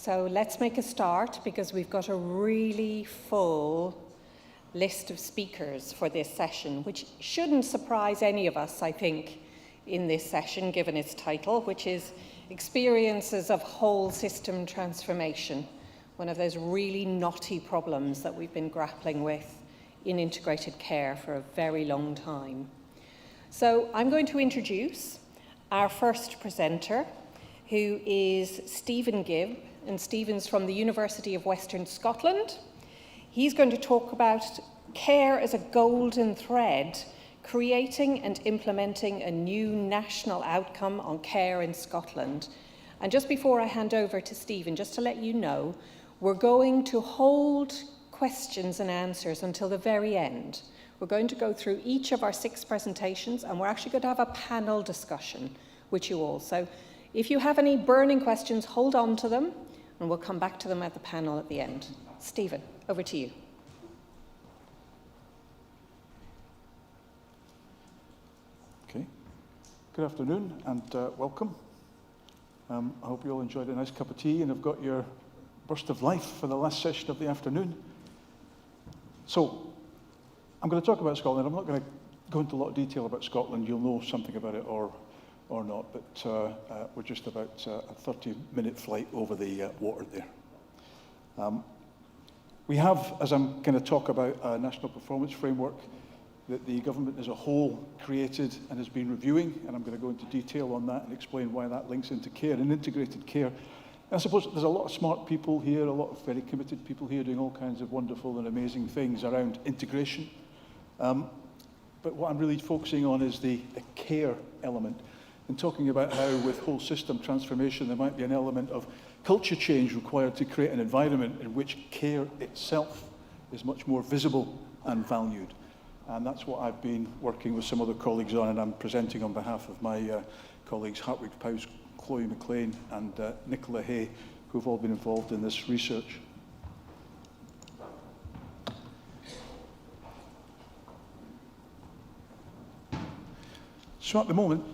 So let's make a start, because we've got a really full list of speakers for this session, which shouldn't surprise any of us, I think, in this session, given its title, which is Experiences of Whole System Transformation, one of those really knotty problems that we've been grappling with in integrated care for a very long time. So I'm going to introduce our first presenter, who is Stephen Gibb, and Stephen's from the University of Western Scotland. He's going to talk about care as a golden thread, creating and implementing a new national outcome on care in Scotland. And just before I hand over to Stephen, just to let you know, we're going to hold questions and answers until the very end. We're going to go through each of our 6 presentations, and we're actually going to have a panel discussion with you all. So if you have any burning questions, hold on to them, and we'll come back to them at the panel at the end. Stephen, over to you. Okay. Good afternoon and welcome. I hope you all enjoyed a nice cup of tea and have got your burst of life for the last session of the afternoon. So, I'm going to talk about Scotland. I'm not going to go into a lot of detail about Scotland. You'll know something about it or not, but we're just about a 30-minute flight over the water there. We have, as I'm going to talk about, a national performance framework that the government as a whole created and has been reviewing, and I'm going to go into detail on that and explain why that links into care and integrated care. And I suppose there's a lot of smart people here, a lot of very committed people here doing all kinds of wonderful and amazing things around integration. But what I'm really focusing on is the care element, and talking about how with whole system transformation there might be an element of culture change required to create an environment in which care itself is much more visible and valued. And that's what I've been working with some other colleagues on, and I'm presenting on behalf of my colleagues Hartwig Powys, Chloe McLean and Nicola Hay, who've all been involved in this research. So at the moment,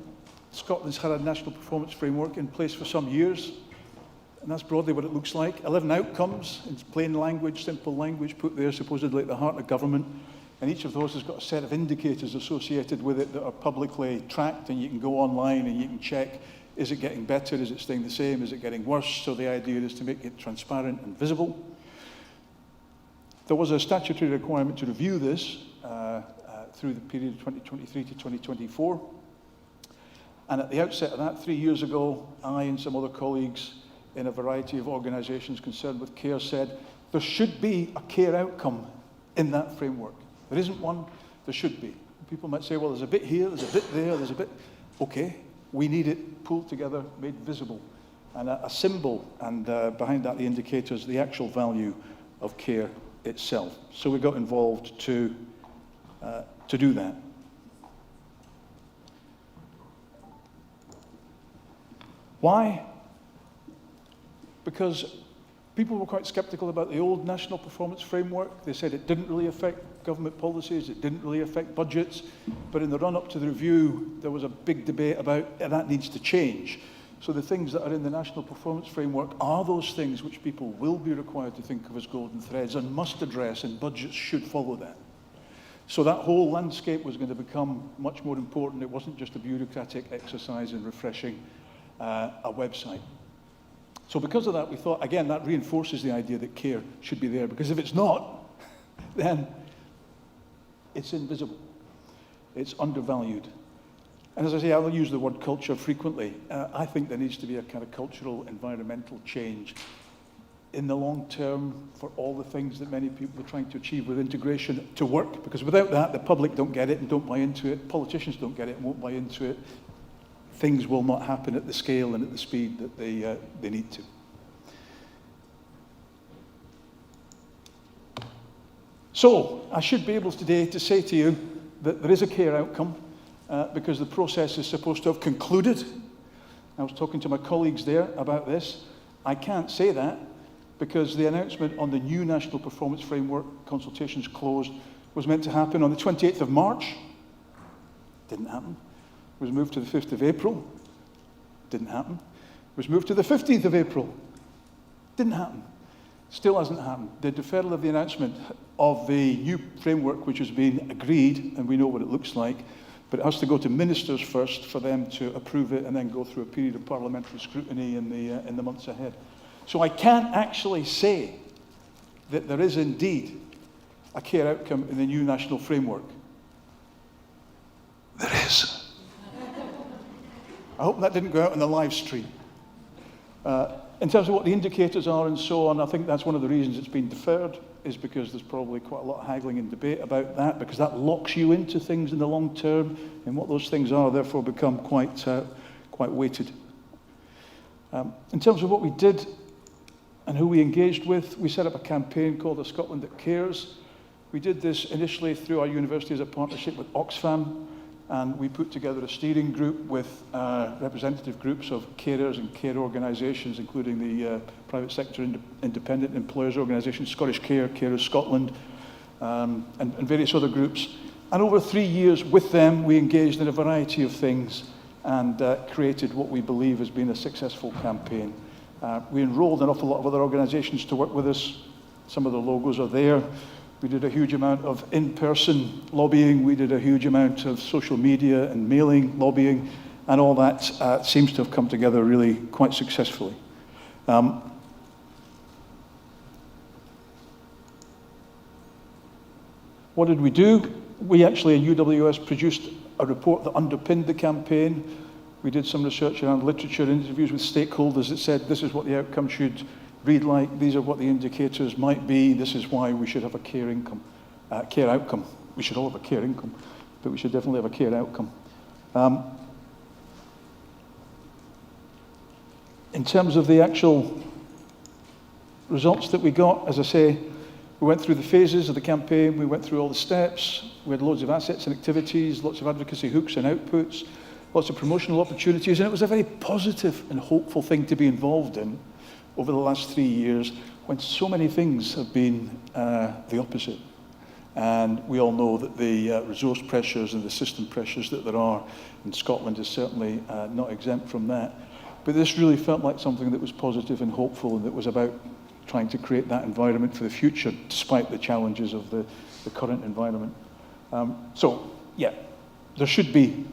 Scotland's had a national performance framework in place for some years, and that's broadly what it looks like. 11 outcomes in plain language, simple language, put there supposedly at the heart of government, and each of those has got a set of indicators associated with it that are publicly tracked, and you can go online and you can check, is it getting better, is it staying the same, is it getting worse? So the idea is to make it transparent and visible. There was a statutory requirement to review this through the period of 2023 to 2024. And at the outset of that, 3 years ago, I and some other colleagues in a variety of organisations concerned with care said there should be a care outcome in that framework. There isn't one, there should be. People might say, well, there's a bit here, there's a bit there, there's a bit... Okay, we need it pulled together, made visible, and a symbol, and behind that the indicators, the actual value of care itself. So we got involved to do that. Why? Because people were quite sceptical about the old national performance framework. They said it didn't really affect government policies, it didn't really affect budgets, but in the run-up to the review, there was a big debate about that needs to change. So the things that are in the national performance framework are those things which people will be required to think of as golden threads and must address, and budgets should follow that. So that whole landscape was going to become much more important. It wasn't just a bureaucratic exercise in refreshing a website. So because of that, we thought, again, that reinforces the idea that care should be there, because if it's not, then it's invisible, it's undervalued. And as I say, I'll use the word culture frequently. I think there needs to be a kind of cultural, environmental change in the long term for all the things that many people are trying to achieve with integration to work, because without that, the public don't get it and don't buy into it, politicians don't get it and won't buy into it. Things will not happen at the scale and at the speed that they need to. So, I should be able today to say to you that there is a care outcome because the process is supposed to have concluded. I was talking to my colleagues there about this. I can't say that because the announcement on the new National Performance Framework, consultations closed, was meant to happen on the 28th of March. Didn't happen. Was moved to the 5th of April. Didn't happen. Was moved to the 15th of April. Didn't happen. Still hasn't happened. The deferral of the announcement of the new framework, which has been agreed, and we know what it looks like, but it has to go to ministers first for them to approve it and then go through a period of parliamentary scrutiny in the months ahead. So I can't actually say that there is indeed a care outcome in the new national framework. There is. I hope that didn't go out on the live stream. In terms of what the indicators are and so on, I think that's one of the reasons it's been deferred, is because there's probably quite a lot of haggling and debate about that, because that locks you into things in the long term, and what those things are therefore become quite weighted. In terms of what we did and who we engaged with, we set up a campaign called the Scotland That Cares. We did this initially through our university as a partnership with Oxfam, and we put together a steering group with representative groups of carers and care organisations, including the private sector independent employers organisation, Scottish Care, Carers Scotland, and various other groups. And over 3 years with them, we engaged in a variety of things and created what we believe has been a successful campaign. We enrolled an awful lot of other organisations to work with us. Some of the logos are there. We did a huge amount of in-person lobbying. We did a huge amount of social media and mailing lobbying, and all that seems to have come together really quite successfully. What did we do? We actually, at UWS, produced a report that underpinned the campaign. We did some research around literature, interviews with stakeholders that said this is what the outcome should read like, these are what the indicators might be, this is why we should have a care outcome. We should all have a care income, but we should definitely have a care outcome. In terms of the actual results that we got, as I say, we went through the phases of the campaign, we went through all the steps, we had loads of assets and activities, lots of advocacy hooks and outputs, lots of promotional opportunities, and it was a very positive and hopeful thing to be involved in over the last 3 years, when so many things have been the opposite. And we all know that the resource pressures and the system pressures that there are in Scotland is certainly not exempt from that. But this really felt like something that was positive and hopeful, and that was about trying to create that environment for the future, despite the challenges of the current environment. So, yeah, there should be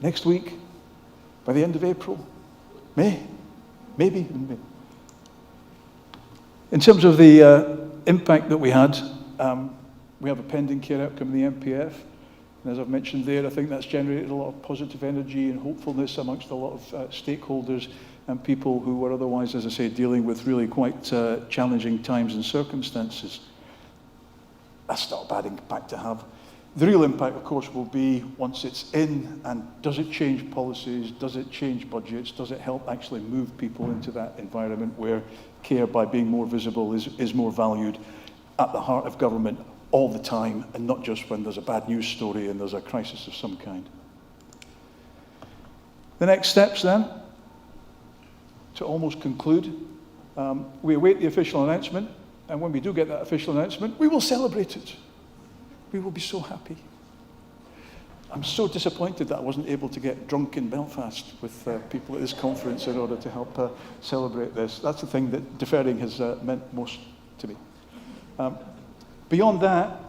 next week, by the end of April, May, maybe. In terms of the impact that we had, we have a pending care outcome in the MPF. And as I've mentioned there, I think that's generated a lot of positive energy and hopefulness amongst a lot of stakeholders and people who were otherwise, as I say, dealing with really quite challenging times and circumstances. That's not a bad impact to have. The real impact, of course, will be once it's in, and does it change policies, does it change budgets, does it help actually move people into that environment where care, by being more visible, is more valued at the heart of government all the time, and not just when there's a bad news story and there's a crisis of some kind. The next steps then, to almost conclude, we await the official announcement, and when we do get that official announcement, we will celebrate it. We will be so happy. I'm so disappointed that I wasn't able to get drunk in Belfast with people at this conference in order to help celebrate this. That's the thing that deferring has meant most to me. Beyond that,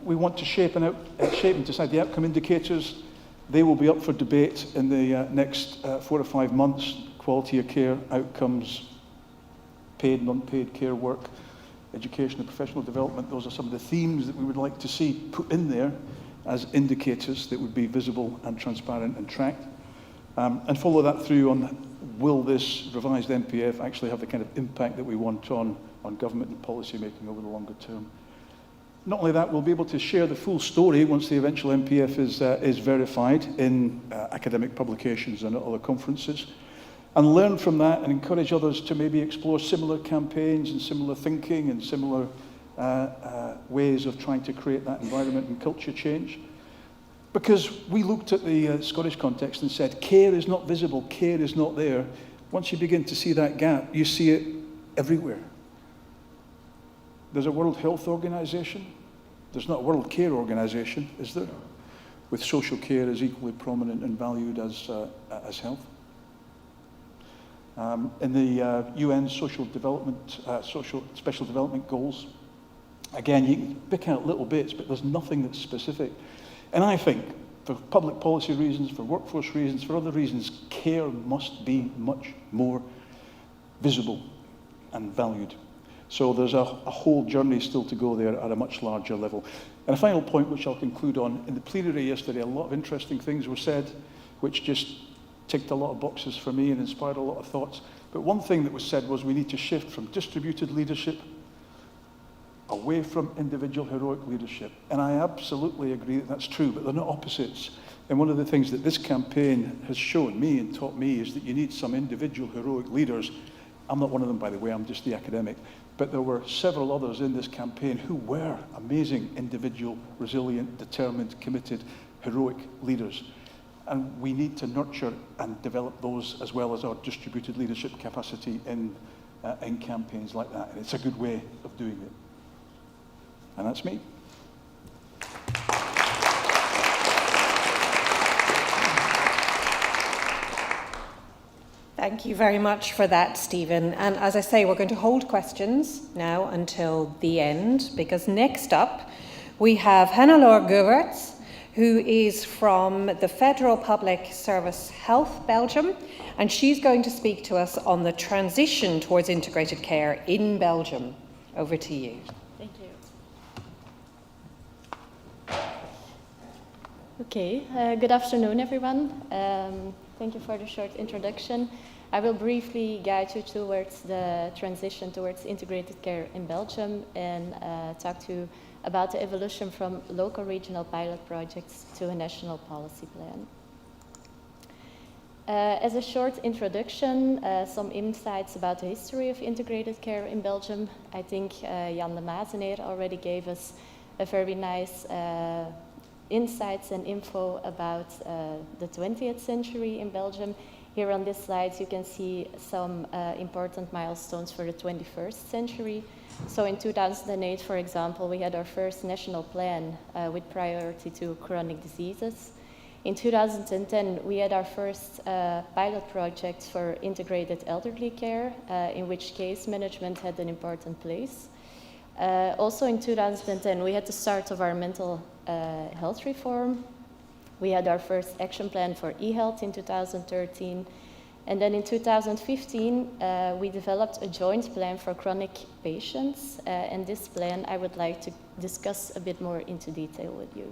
we want to shape and decide the outcome indicators. They will be up for debate in the next 4 to 5 months. Quality of care, outcomes, paid and unpaid care work, education and professional development. Those are some of the themes that we would like to see put in there as indicators that would be visible and transparent and tracked. And follow that through on, will this revised MPF actually have the kind of impact that we want on government and policy making over the longer term. Not only that, we'll be able to share the full story once the eventual MPF is verified in academic publications and at other conferences, and learn from that and encourage others to maybe explore similar campaigns and similar thinking and similar ways of trying to create that environment and culture change. Because we looked at the Scottish context and said, care is not visible, care is not there. Once you begin to see that gap, you see it everywhere. There's a World Health Organization. There's not a World Care Organization, is there? With social care as equally prominent and valued as health. In the UN Social Special Development Goals, again, you can pick out little bits, but there's nothing that's specific. And I think, for public policy reasons, for workforce reasons, for other reasons, care must be much more visible and valued. So there's a whole journey still to go there at a much larger level. And a final point, which I'll conclude on, in the plenary yesterday, a lot of interesting things were said, which just ticked a lot of boxes for me and inspired a lot of thoughts. But one thing that was said was we need to shift from distributed leadership away from individual heroic leadership. And I absolutely agree that that's true, but they're not opposites. And one of the things that this campaign has shown me and taught me is that you need some individual heroic leaders. I'm not one of them, by the way, I'm just the academic. But there were several others in this campaign who were amazing individual, resilient, determined, committed, heroic leaders. And we need to nurture and develop those as well as our distributed leadership capacity in campaigns like that. And it's a good way of doing it. And that's me. Thank you very much for that, Stephen. And as I say, we're going to hold questions now until the end, because next up we have Hannelore Gewerts, who is from the Federal Public Service Health Belgium, and she's going to speak to us on the transition towards integrated care in Belgium. Over to you. Thank you. Okay, good afternoon, everyone. Thank you for the short introduction. I will briefly guide you towards the transition towards integrated care in Belgium and talk to you about the evolution from local regional pilot projects to a national policy plan. As a short introduction, some insights about the history of integrated care in Belgium. I think Jan de Mazeneer already gave us a very nice insights and info about the 20th century in Belgium. Here on this slide you can see some important milestones for the 21st century. So in 2008, for example, we had our first national plan with priority to chronic diseases. In 2010, we had our first pilot project for integrated elderly care, in which case management had an important place. Also in 2010, we had the start of our mental health reform. We had our first action plan for e-health in 2013. And then in 2015, we developed a joint plan for chronic patients. And this plan I would like to discuss a bit more into detail with you.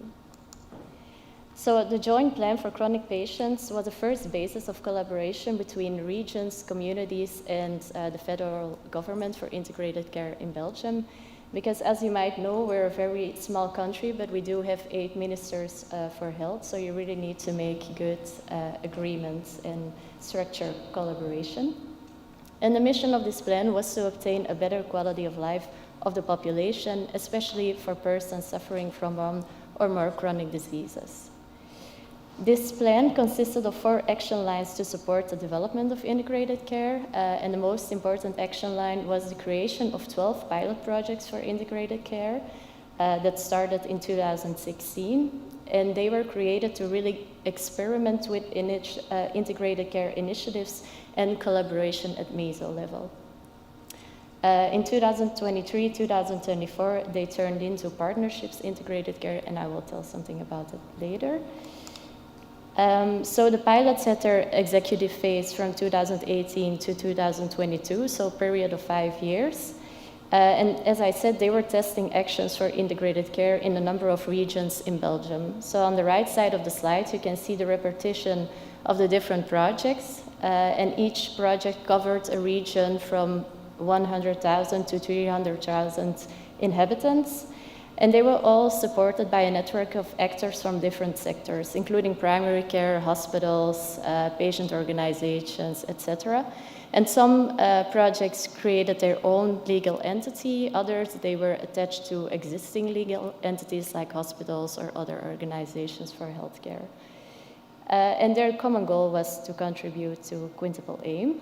So the joint plan for chronic patients was the first basis of collaboration between regions, communities, and the federal government for integrated care in Belgium. Because as you might know, we're a very small country, but we do have 8 ministers for health, so you really need to make good agreements and structure collaboration. And the mission of this plan was to obtain a better quality of life of the population, especially for persons suffering from one or more chronic diseases. This plan consisted of 4 action lines to support the development of integrated care, and the most important action line was the creation of 12 pilot projects for integrated care that started in 2016, and they were created to really experiment with integrated care initiatives and collaboration at meso level. In 2023-2024, they turned into partnerships, integrated care, and I will tell something about it later. So the pilots had their executive phase from 2018 to 2022, so a period of 5 years. And as I said, they were testing actions for integrated care in a number of regions in Belgium. So on the right side of the slide, you can see the repetition of the different projects. And each project covered a region from 100,000 to 300,000 inhabitants. And they were all supported by a network of actors from different sectors, including primary care, hospitals, patient organizations, etc. And some projects created their own legal entity. Others, they were attached to existing legal entities like hospitals or other organizations for healthcare. And their common goal was to contribute to quintuple aim.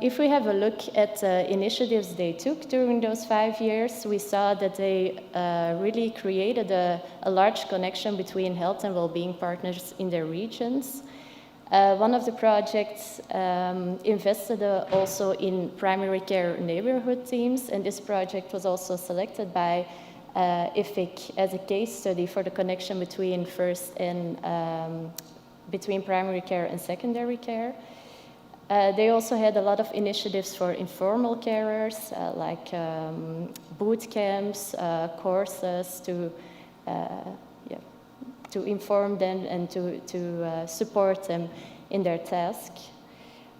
If we have a look at the initiatives they took during those 5 years, we saw that they really created a large connection between health and well-being partners in their regions. One of the projects invested also in primary care neighborhood teams, and this project was also selected by IFIC as a case study for the connection between between primary care and secondary care. They also had a lot of initiatives for informal carers, like boot camps, courses to inform them and to support them in their task.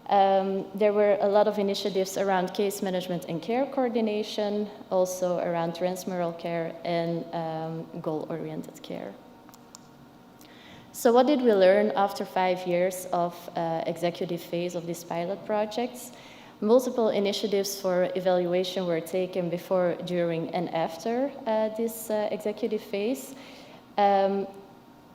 There were a lot of initiatives around case management and care coordination, also around transmural care and goal-oriented care. So what did we learn after 5 years of executive phase of these pilot projects? Multiple initiatives for evaluation were taken before, during, and after this executive phase.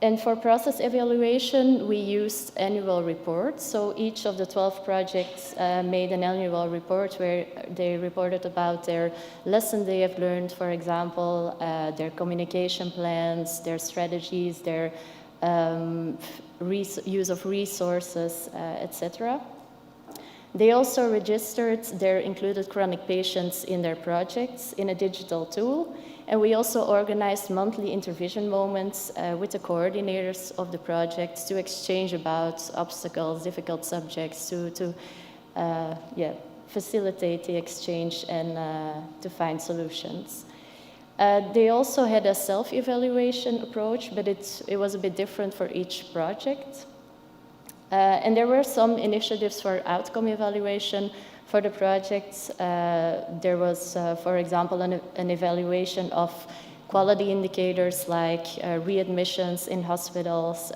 And for process evaluation, we used annual reports. So each of the 12 projects made an annual report where they reported about their lesson they have learned, for example, their communication plans, their strategies, their use of resources, etc. They also registered their included chronic patients in their projects in a digital tool. And we also organized monthly intervision moments with the coordinators of the project to exchange about obstacles, difficult subjects, to facilitate the exchange and to find solutions. They also had a self-evaluation approach, but it was a bit different for each project. And there were some initiatives for outcome evaluation for the projects. There was, for example, an evaluation of quality indicators like readmissions in hospitals,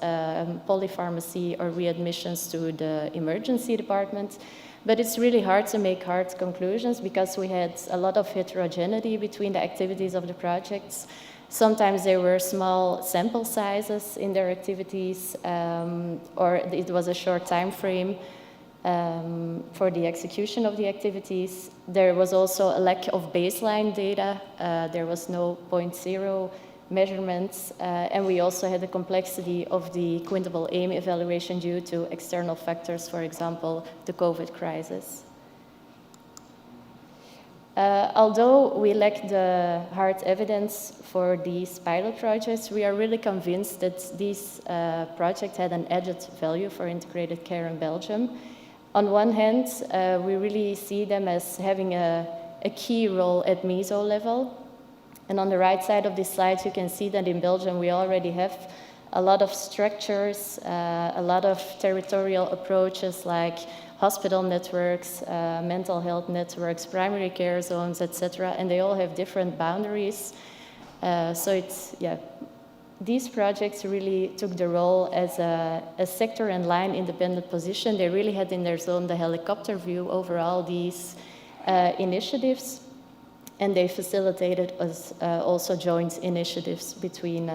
polypharmacy, or readmissions to the emergency department. But it's really hard to make hard conclusions because we had a lot of heterogeneity between the activities of the projects. Sometimes there were small sample sizes in their activities, or it was a short time frame for the execution of the activities. There was also a lack of baseline data. There was no 0.0 measurements, and we also had the complexity of the quintable aim evaluation due to external factors, for example, the COVID crisis. Although we lack the hard evidence for these pilot projects, we are really convinced that these projects had an added value for integrated care in Belgium. On one hand, we really see them as having a key role at meso level. And on the right side of this slide, you can see that in Belgium, we already have a lot of structures, a lot of territorial approaches like hospital networks, mental health networks, primary care zones, etc. And they all have different boundaries. So it's, these projects really took the role as a sector and line independent position. They really had in their zone the helicopter view over all these initiatives. And they facilitated also joint initiatives between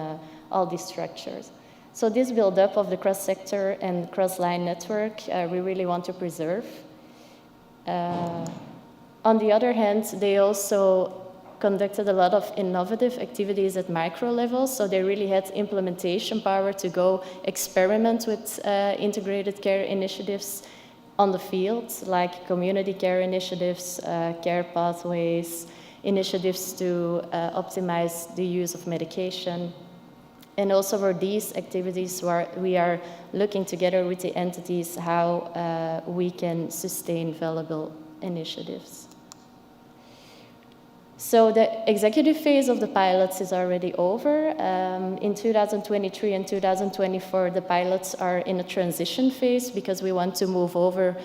all these structures. So this build-up of the cross-sector and cross-line network, we really want to preserve. On the other hand, they also conducted a lot of innovative activities at micro level, so they really had implementation power to go experiment with integrated care initiatives on the field, like community care initiatives, care pathways, initiatives to optimize the use of medication. And also for these activities, we are looking together with the entities how we can sustain valuable initiatives. So the executive phase of the pilots is already over. In 2023 and 2024, the pilots are in a transition phase because we want to move over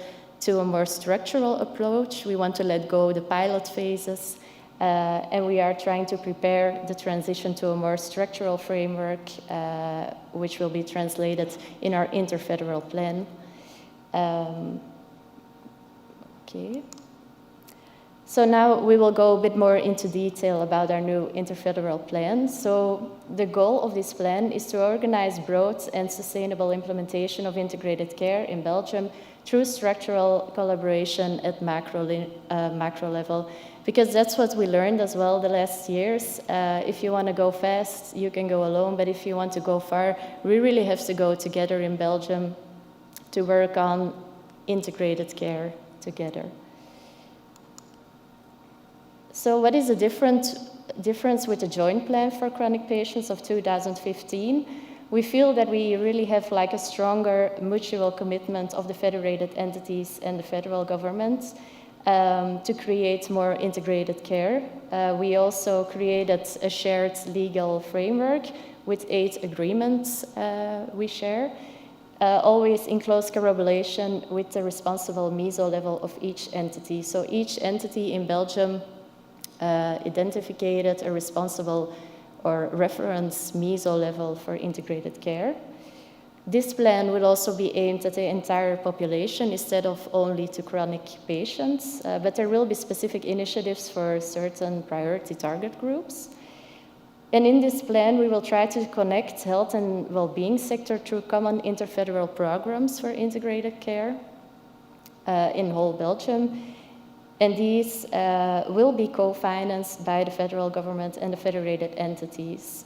to a more structural approach. We want to let go the pilot phases. And we are trying to prepare the transition to a more structural framework, which will be translated in our interfederal plan. Okay. So now we will go a bit more into detail about our new interfederal plan. So the goal of this plan is to organize broad and sustainable implementation of integrated care in Belgium through structural collaboration at macro level. Because that's what we learned as well the last years. If you want to go fast, you can go alone, but if you want to go far, we really have to go together in Belgium to work on integrated care together. So what is the difference with the joint plan for chronic patients of 2015? We feel that we really have like a stronger mutual commitment of the federated entities and the federal government to create more integrated care. We also created a shared legal framework with 8 agreements we share, always in close correlation with the responsible meso level of each entity. So each entity in Belgium identified a responsible or reference meso level for integrated care. This plan will also be aimed at the entire population instead of only to chronic patients, but there will be specific initiatives for certain priority target groups. And in this plan, we will try to connect health and well-being sector through common interfederal programs for integrated care in whole Belgium. And these will be co-financed by the federal government and the federated entities.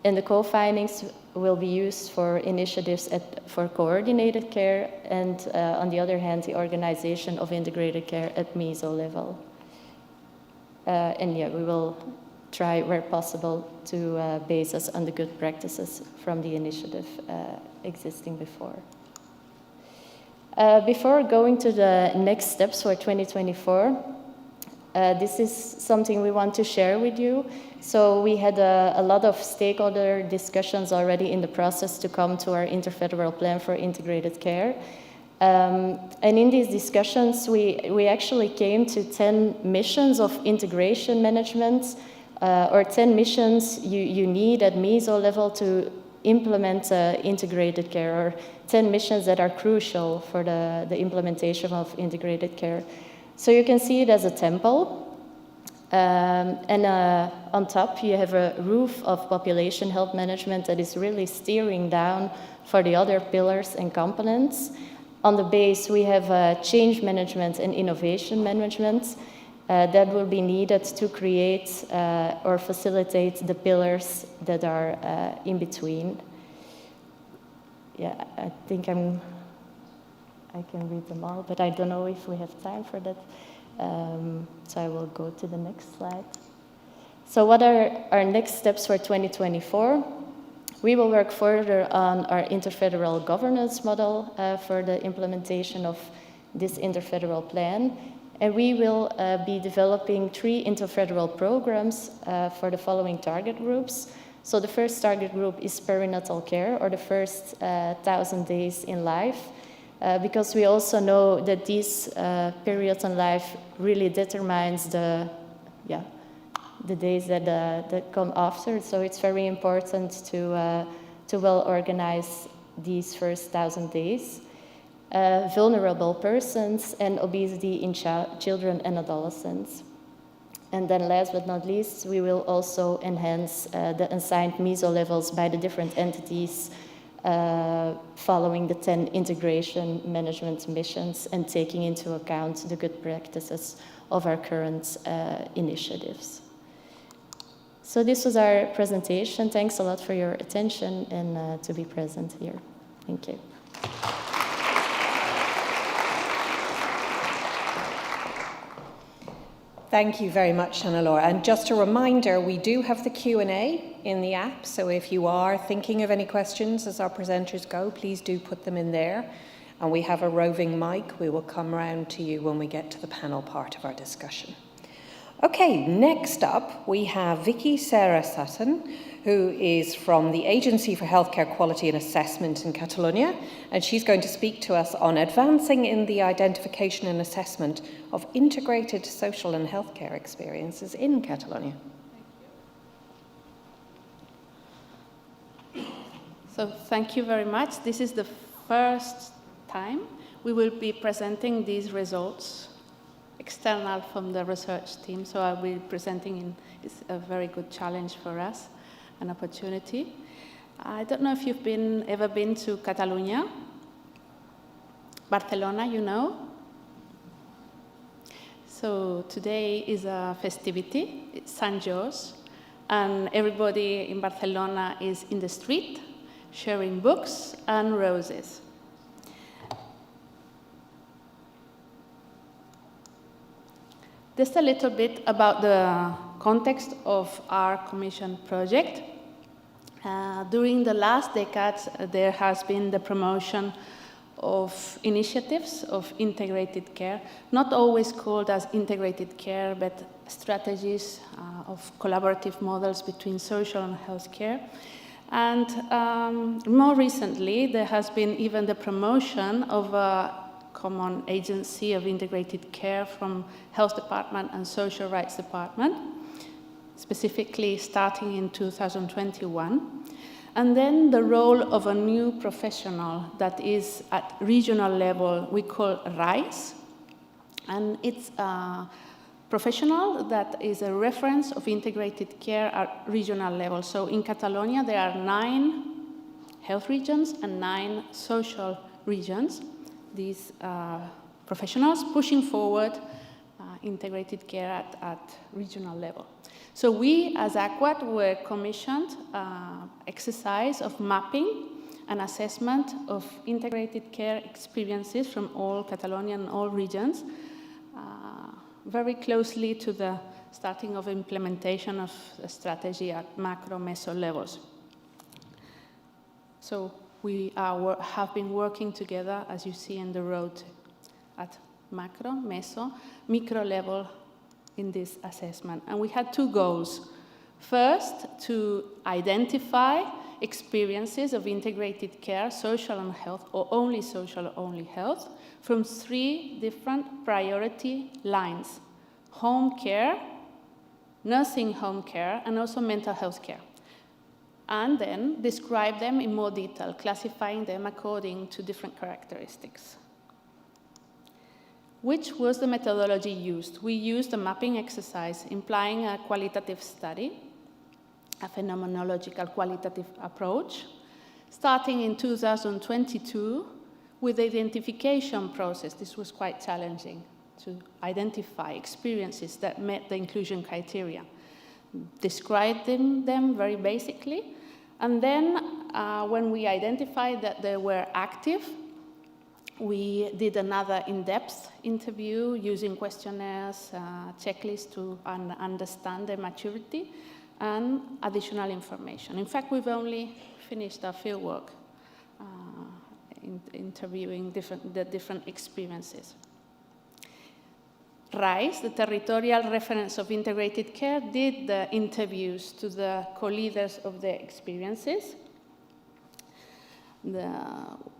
And the co-financings will be used for initiatives for coordinated care and, on the other hand, the organization of integrated care at meso level. And yeah, we will try where possible to base us on the good practices from the initiative existing before. Before going to the next steps for 2024, this is something we want to share with you. So we had a lot of stakeholder discussions already in the process to come to our interfederal plan for integrated care. And in these discussions, we actually came to 10 missions of integration management, or 10 missions you need at meso level to implement integrated care, or 10 missions that are crucial for the implementation of integrated care. So you can see it as a temple. And on top, you have a roof of population health management that is really steering down for the other pillars and components. On the base, we have change management and innovation management that will be needed to create or facilitate the pillars that are in between. Yeah, I think I can read them all, but I don't know if we have time for that. So I will go to the next slide. So what are our next steps for 2024? We will work further on our interfederal governance model for the implementation of this interfederal plan. And we will be developing 3 interfederal programs for the following target groups. So the first target group is perinatal care, or the first 1,000 days in life, because we also know that these periods in life really determines the days that come after. So it's very important to well organize these first 1,000 days. Vulnerable persons and obesity in children and adolescents. And then last but not least, we will also enhance the assigned meso levels by the different entities following the 10 integration management missions and taking into account the good practices of our current initiatives. So this was our presentation. Thanks a lot for your attention and to be present here. Thank you. Thank you very much, Hannah-Laura. And just a reminder, we do have the Q&A in the app, so if you are thinking of any questions as our presenters go, please do put them in there. And we have a roving mic. We will come round to you when we get to the panel part of our discussion. Okay, next up we have Vicky Serra-Sutton, who is from the Agency for Healthcare Quality and Assessment in Catalonia, and she's going to speak to us on advancing in the identification and assessment of integrated social and healthcare experiences in Catalonia. So thank you very much. This is the first time we will be presenting these results external from the research team, so I'll be presenting it's a very good challenge for us, an opportunity. I don't know if you've ever been to Catalonia. Barcelona, you know. So today is a festivity, it's Sant Jordi, and everybody in Barcelona is in the street sharing books and roses. Just a little bit about the context of our Commission project. During the last decades, there has been the promotion of initiatives of integrated care, not always called as integrated care, but strategies of collaborative models between social and health care. And more recently, there has been even the promotion of a common agency of integrated care from Health Department and Social Rights Department, specifically starting in 2021. And then the role of a new professional that is at regional level, we call RISE. And it's a professional that is a reference of integrated care at regional level. So in Catalonia, there are 9 health regions and 9 social regions. These professionals pushing forward integrated care at regional level. So we, as AQuAS, were commissioned exercise of mapping and assessment of integrated care experiences from all Catalonia and all regions, very closely to the starting of implementation of the strategy at macro, meso levels. So we have been working together, as you see in the road, at macro, meso, micro level in this assessment. And we had 2 goals. First, to identify experiences of integrated care, social and health, or only social or only health, from 3 different priority lines: home care, nursing home care, and also mental health care. And then describe them in more detail, classifying them according to different characteristics. Which was the methodology used? We used a mapping exercise implying a qualitative study, a phenomenological qualitative approach, starting in 2022 with the identification process. This was quite challenging to identify experiences that met the inclusion criteria. Described them very basically, and then when we identified that they were active, we did another in-depth interview using questionnaires, checklists to understand their maturity, and additional information. In fact, we've only finished our fieldwork interviewing the different experiences. RISE, the Territorial Reference of Integrated Care, did the interviews to the co-leaders of the experiences.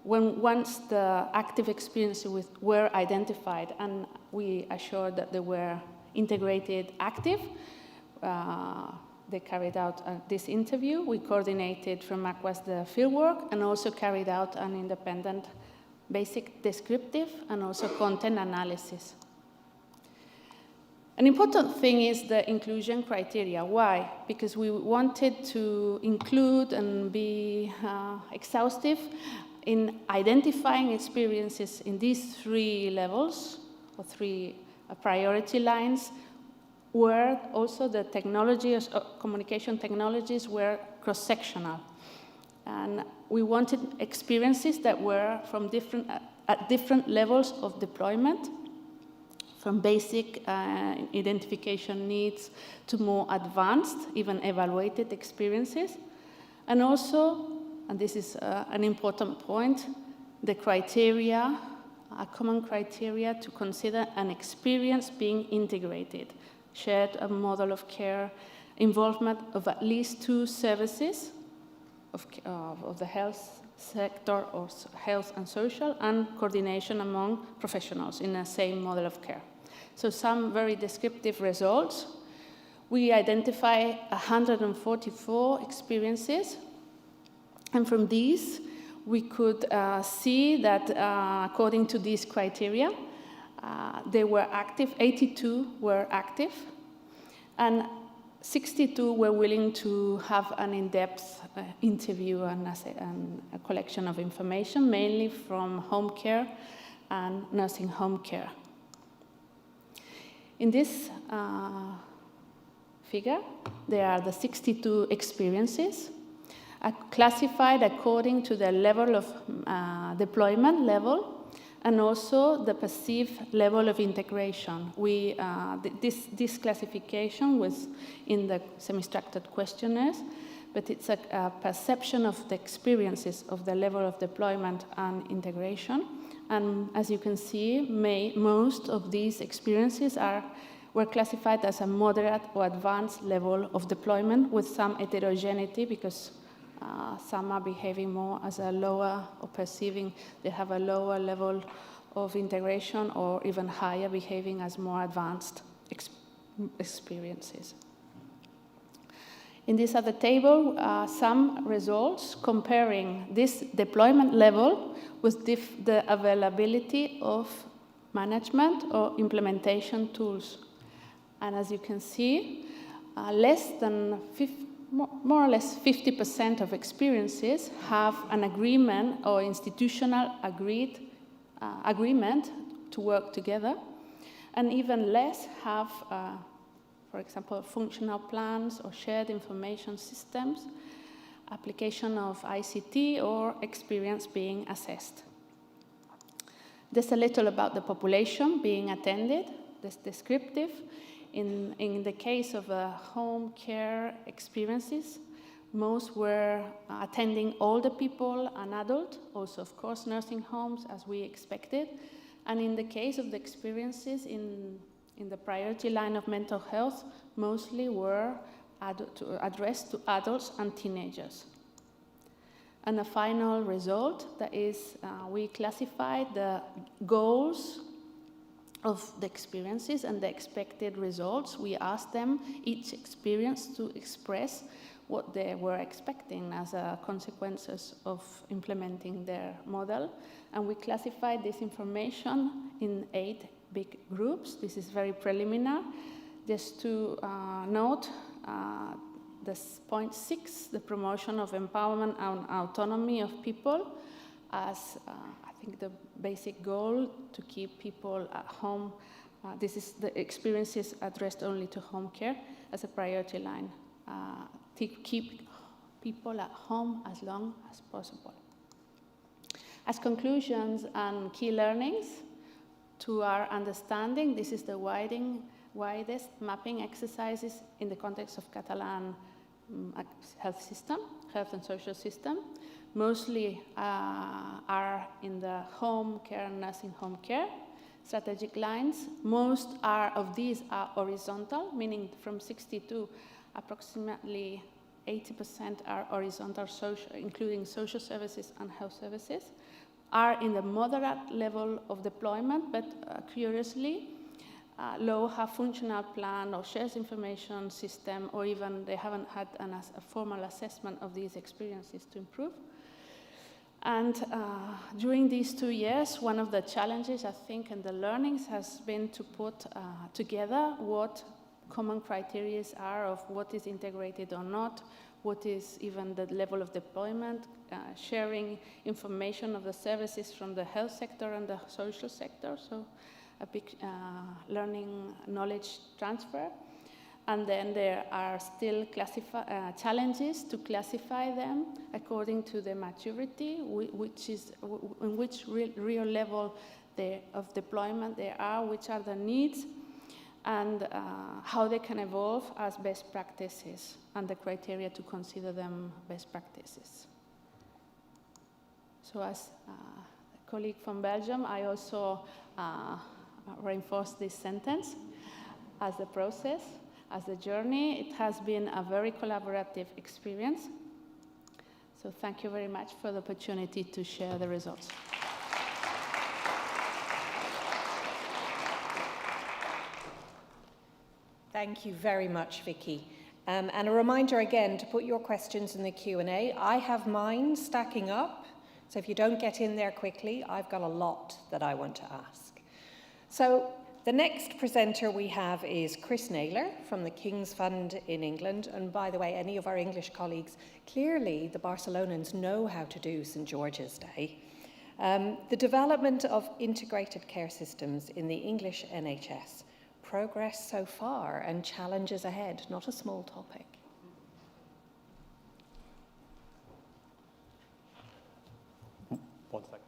Once the active experiences were identified and we assured that they were integrated active, they carried out this interview. We coordinated from AQuAS the fieldwork and also carried out an independent basic descriptive and also content analysis. An important thing is the inclusion criteria. Why? Because we wanted to include and be exhaustive in identifying experiences in these 3 levels, or 3 priority lines, where also the technologies, communication technologies were cross-sectional. And we wanted experiences that were from at different levels of deployment, from basic identification needs to more advanced, even evaluated experiences. And also, and this is an important point, the criteria, a common criteria to consider an experience being integrated, shared a model of care, involvement of at least 2 services of the health sector or health and social, and coordination among professionals in the same model of care. So some very descriptive results. We identify 144 experiences, and from these we could see that according to these criteria, they were active, 82 were active, and 62 were willing to have an in-depth interview and a collection of information, mainly from home care and nursing home care. In this figure, there are the 62 experiences classified according to the level of deployment level and also the perceived level of integration. This classification was in the semi-structured questionnaires, but it's a perception of the experiences of the level of deployment and integration. And as you can see, most of these experiences were classified as a moderate or advanced level of deployment with some heterogeneity, because some are behaving more as a lower, or perceiving they have a lower level of integration, or even higher, behaving as more advanced experiences. In this other table, some results comparing this deployment level with the availability of management or implementation tools. And as you can see, more or less 50% of experiences have an agreement or institutional agreement to work together, and even less have, for example, functional plans or shared information systems, application of ICT, or experience being assessed. There's a little about the population being attended, this descriptive. In the case of home care experiences, most were attending older people and adult, also of course nursing homes as we expected. And in the case of the experiences in the priority line of mental health, mostly were addressed to adults and teenagers. And the final result, that is, we classified the goals of the experiences and the expected results. We asked them, each experience, to express what they were expecting as consequences of implementing their model. And we classified this information in 8 big groups. This is very preliminary. Just to note, this point 6, the promotion of empowerment and autonomy of people, as I think the basic goal to keep people at home. This is the experiences addressed only to home care as a priority line, to keep people at home as long as possible. As conclusions and key learnings, to our understanding, this is the widest mapping exercises in the context of Catalan health and social system. Mostly are in the home care and nursing home care strategic lines. Most of these are horizontal, meaning from 62, approximately 80% are horizontal, including social services and health services, are in the moderate level of deployment, but curiously, low have functional plan or shares information system, or even they haven't had a formal assessment of these experiences to improve. And during these 2 years, one of the challenges, I think, and the learnings has been to put together what common criteria are of what is integrated or not, what is even the level of deployment, sharing information of the services from the health sector and the social sector, so a big learning knowledge transfer. And then there are still challenges to classify them according to the maturity, in which real level of deployment they are, which are the needs, and how they can evolve as best practices, and the criteria to consider them best practices. So as a colleague from Belgium, I also reinforce this sentence as a process. As a journey, it has been a very collaborative experience. So thank you very much for the opportunity to share the results. Thank you very much, Vicky. And a reminder again to put your questions in the Q&A. I have mine stacking up, so if you don't get in there quickly, I've got a lot that I want to ask. So the next presenter we have is Chris Naylor from the King's Fund in England. And by the way, any of our English colleagues, clearly the Barcelonans know how to do St. George's Day. The development of integrated care systems in the English NHS. Progress so far and challenges ahead, not a small topic. One second.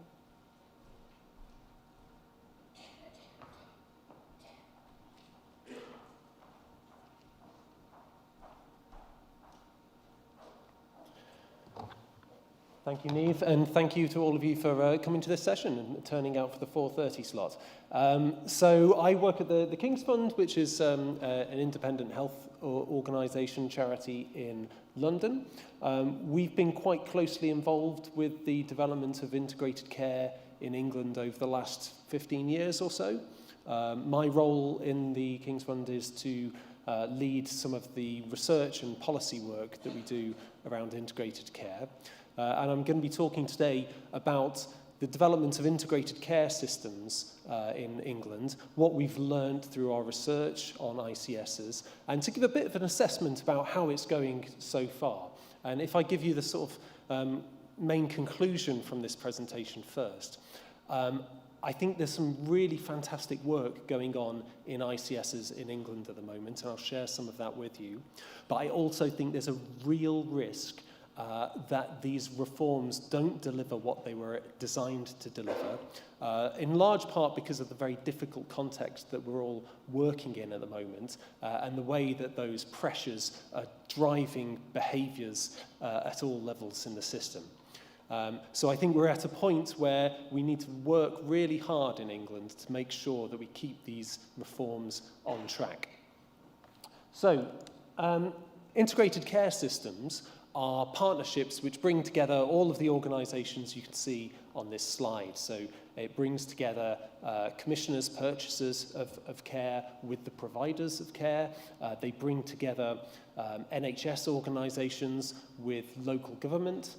Thank you, Niamh, and thank you to all of you for coming to this session and turning out for the 4:30 slot. So I work at the King's Fund, which is an independent health organisation, charity in London. We've been quite closely involved with the development of integrated care in England over the last 15 years or so. My role in the King's Fund is to lead some of the research and policy work that we do around integrated care. And I'm going to be talking today about the development of integrated care systems in England, what we've learned through our research on ICSs, and to give a bit of an assessment about how it's going so far. And if I give you the sort of main conclusion from this presentation first, I think there's some really fantastic work going on in ICSs in England at the moment, and I'll share some of that with you. But I also think there's a real risk that these reforms don't deliver what they were designed to deliver, in large part because of the very difficult context that we're all working in at the moment, and the way that those pressures are driving behaviours at all levels in the system. So I think we're at a point where we need to work really hard in England to make sure that we keep these reforms on track. So, integrated care systems are partnerships which bring together all of the organisations you can see on this slide. So it brings together commissioners, purchasers of care with the providers of care. They bring together NHS organisations with local government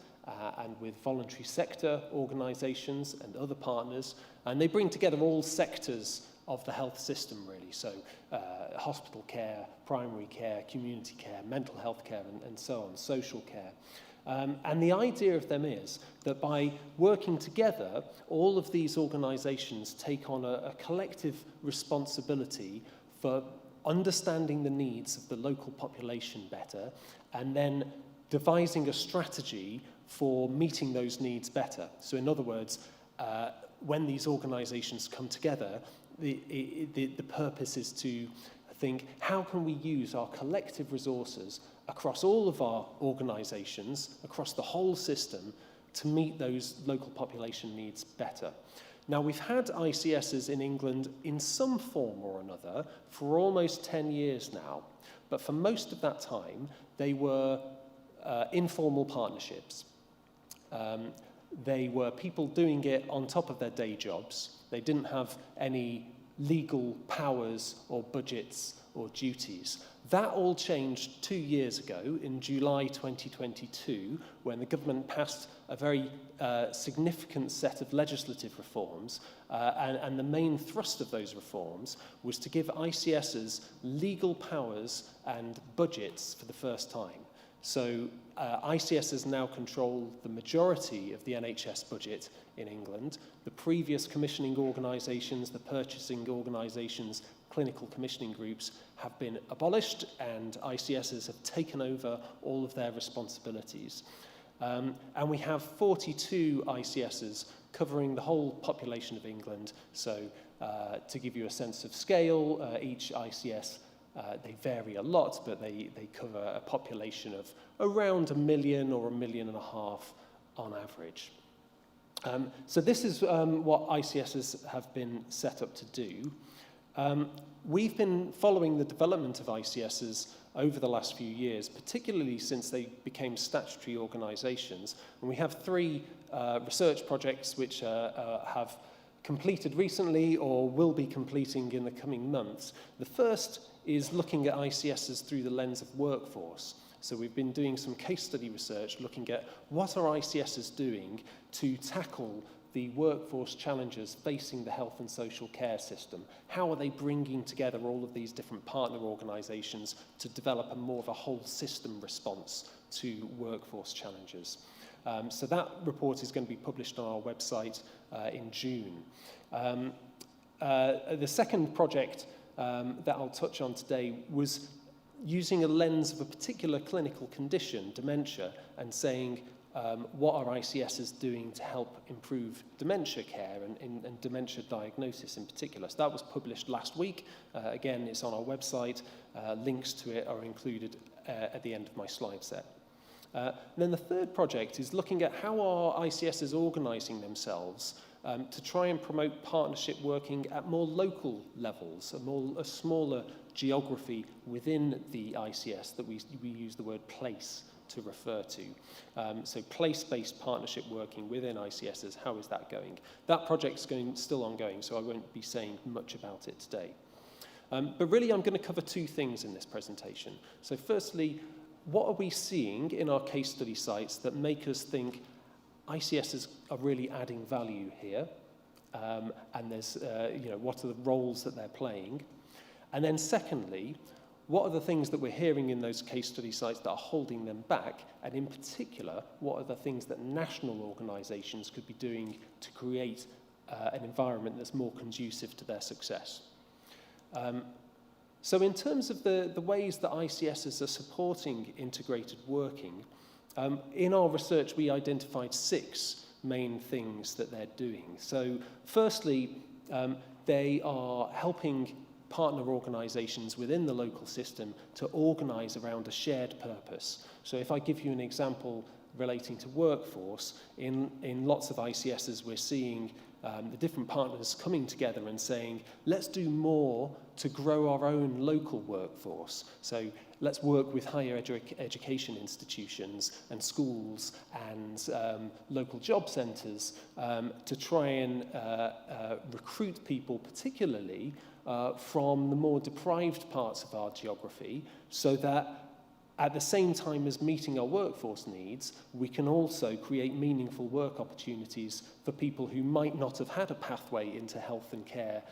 and with voluntary sector organisations and other partners. And they bring together all sectors of the health system, really. So hospital care, primary care, community care, mental health care, and so on, social care. And the idea of them is that by working together, all of these organisations take on a collective responsibility for understanding the needs of the local population better, and then devising a strategy for meeting those needs better. So in other words, when these organisations come together, the purpose is to think, how can we use our collective resources across all of our organisations, across the whole system, to meet those local population needs better? Now, we've had ICSs in England in some form or another for almost 10 years now, but for most of that time, they were informal partnerships. They were people doing it on top of their day jobs. They didn't have any legal powers or budgets or duties. That all changed 2 years ago in July 2022, when the government passed a very significant set of legislative reforms, and the main thrust of those reforms was to give ICSs legal powers and budgets for the first time. So ICSs now control the majority of the NHS budget in England. The previous commissioning organisations, the purchasing organisations, clinical commissioning groups have been abolished, and ICSs have taken over all of their responsibilities. And we have 42 ICSs covering the whole population of England. So to give you a sense of scale, each ICS, they vary a lot, but they cover a population of around 1 million or 1.5 million on average. So this is what ICSs have been set up to do. We've been following the development of ICSs over the last few years, particularly since they became statutory organisations. And we have 3 research projects which have completed recently or will be completing in the coming months. The first is looking at ICSs through the lens of workforce. So we've been doing some case study research looking at what are ICSs doing to tackle the workforce challenges facing the health and social care system. How are they bringing together all of these different partner organisations to develop a more of a whole system response to workforce challenges? So that report is going to be published on our website in June. The second project that I'll touch on today was using a lens of a particular clinical condition, dementia, and saying, what are ICSs doing to help improve dementia care and dementia diagnosis in particular? So that was published last week. Again, it's on our website. Links to it are included at the end of my slide set. And then the third project is looking at how are ICSs organising themselves to try and promote partnership working at more local levels, a smaller geography within the ICS that we use the word place to refer to. So place-based partnership working within ICSs, how is that going? That project's still ongoing, so I won't be saying much about it today. But really, I'm going to cover two things in this presentation. So firstly, what are we seeing in our case study sites that make us think ICSs are really adding value here? And there's, what are the roles that they're playing? And then secondly, what are the things that we're hearing in those case study sites that are holding them back? And in particular, what are the things that national organisations could be doing to create an environment that's more conducive to their success? So in terms of the ways that ICSs are supporting integrated working, in our research we identified 6 main things that they're doing. So firstly, they are helping partner organisations within the local system to organise around a shared purpose. So if I give you an example relating to workforce, in lots of ICSs we're seeing the different partners coming together and saying, let's do more to grow our own local workforce. So let's work with higher education institutions and schools and local job centres to try and recruit people, particularly from the more deprived parts of our geography, so that at the same time as meeting our workforce needs, we can also create meaningful work opportunities for people who might not have had a pathway into health and care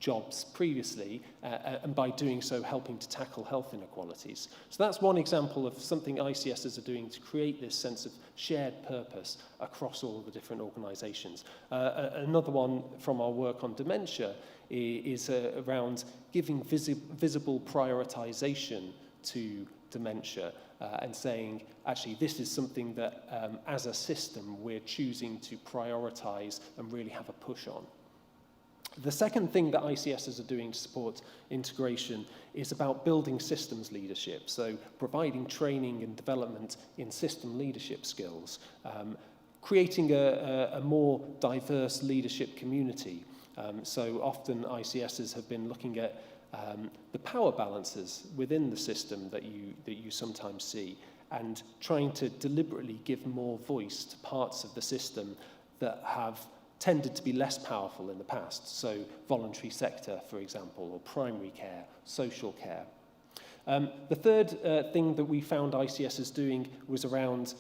jobs previously, and by doing so helping to tackle health inequalities. So that's one example of something ICSs are doing to create this sense of shared purpose across all of the different organisations. Another one from our work on dementia is around giving visible prioritisation to dementia and saying, actually, this is something that as a system we're choosing to prioritise and really have a push on. The second thing that ICSs are doing to support integration is about building systems leadership, so providing training and development in system leadership skills, creating a more diverse leadership community. So often ICSs have been looking at the power balances within the system that you sometimes see, and trying to deliberately give more voice to parts of the system that have tended to be less powerful in the past. So voluntary sector, for example, or primary care, social care. The third thing that we found ICSs doing was around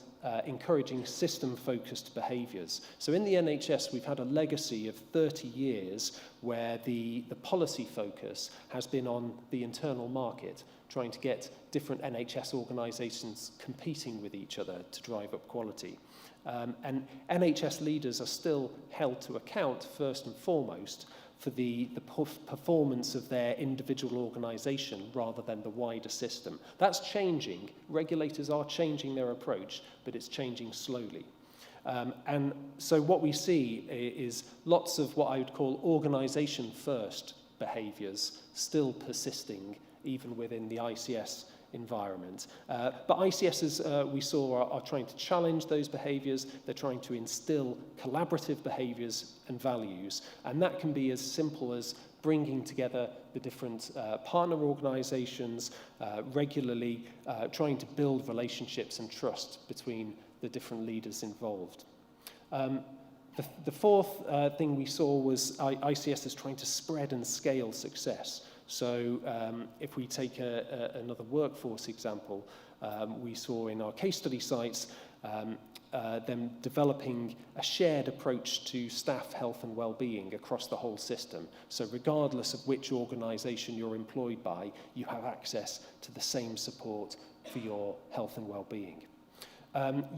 encouraging system-focused behaviours. So in the NHS, we've had a legacy of 30 years where the policy focus has been on the internal market, trying to get different NHS organisations competing with each other to drive up quality. And NHS leaders are still held to account, first and foremost, for the performance of their individual organisation rather than the wider system. That's changing. Regulators are changing their approach, but it's changing slowly. And so what we see is lots of what I would call organisation-first behaviours still persisting even within the ICS environment. But ICSs, we saw, are trying to challenge those behaviours. They're trying to instill collaborative behaviours and values. And that can be as simple as bringing together the different partner organisations regularly, trying to build relationships and trust between the different leaders involved. The fourth thing we saw was ICSs trying to spread and scale success. So if we take another workforce example, we saw in our case study sites them developing a shared approach to staff health and well-being across the whole system. So regardless of which organisation you're employed by, you have access to the same support for your health and well-being.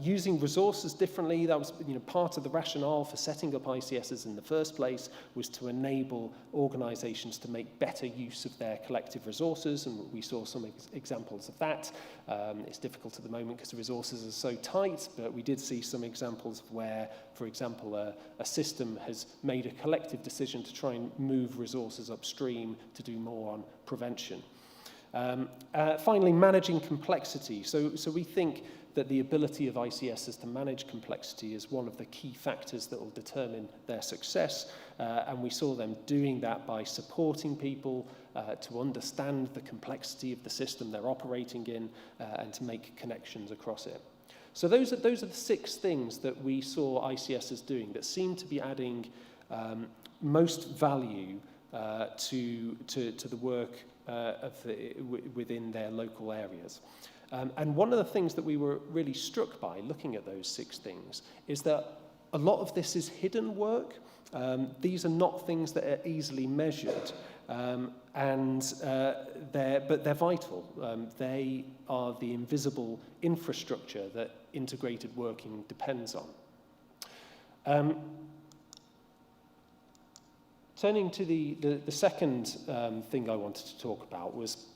Using resources differently, that was part of the rationale for setting up ICSs in the first place, was to enable organisations to make better use of their collective resources, and we saw some examples of that. It's difficult at the moment because the resources are so tight, but we did see some examples where, for example, a system has made a collective decision to try and move resources upstream to do more on prevention. Finally, managing complexity. So we think that the ability of ICSs to manage complexity is one of the key factors that will determine their success, and we saw them doing that by supporting people to understand the complexity of the system they're operating in and to make connections across it. So those are the 6 things that we saw ICSs doing that seem to be adding most value to the work within their local areas. And one of the things that we were really struck by looking at those 6 things is that a lot of this is hidden work. These are not things that are easily measured, but they're vital. They are the invisible infrastructure that integrated working depends on. Turning to the second thing I wanted to talk about was,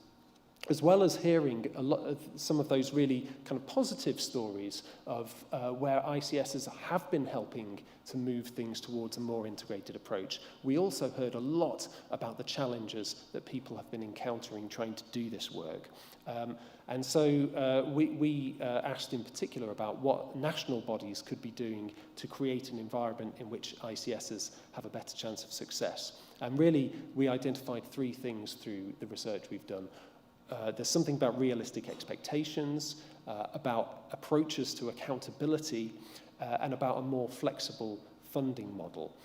as well as hearing some of those really kind of positive stories of where ICSs have been helping to move things towards a more integrated approach, we also heard a lot about the challenges that people have been encountering trying to do this work. And so we asked in particular about what national bodies could be doing to create an environment in which ICSs have a better chance of success. And really, we identified 3 things through the research we've done. There's something about realistic expectations, about approaches to accountability, and about a more flexible funding model.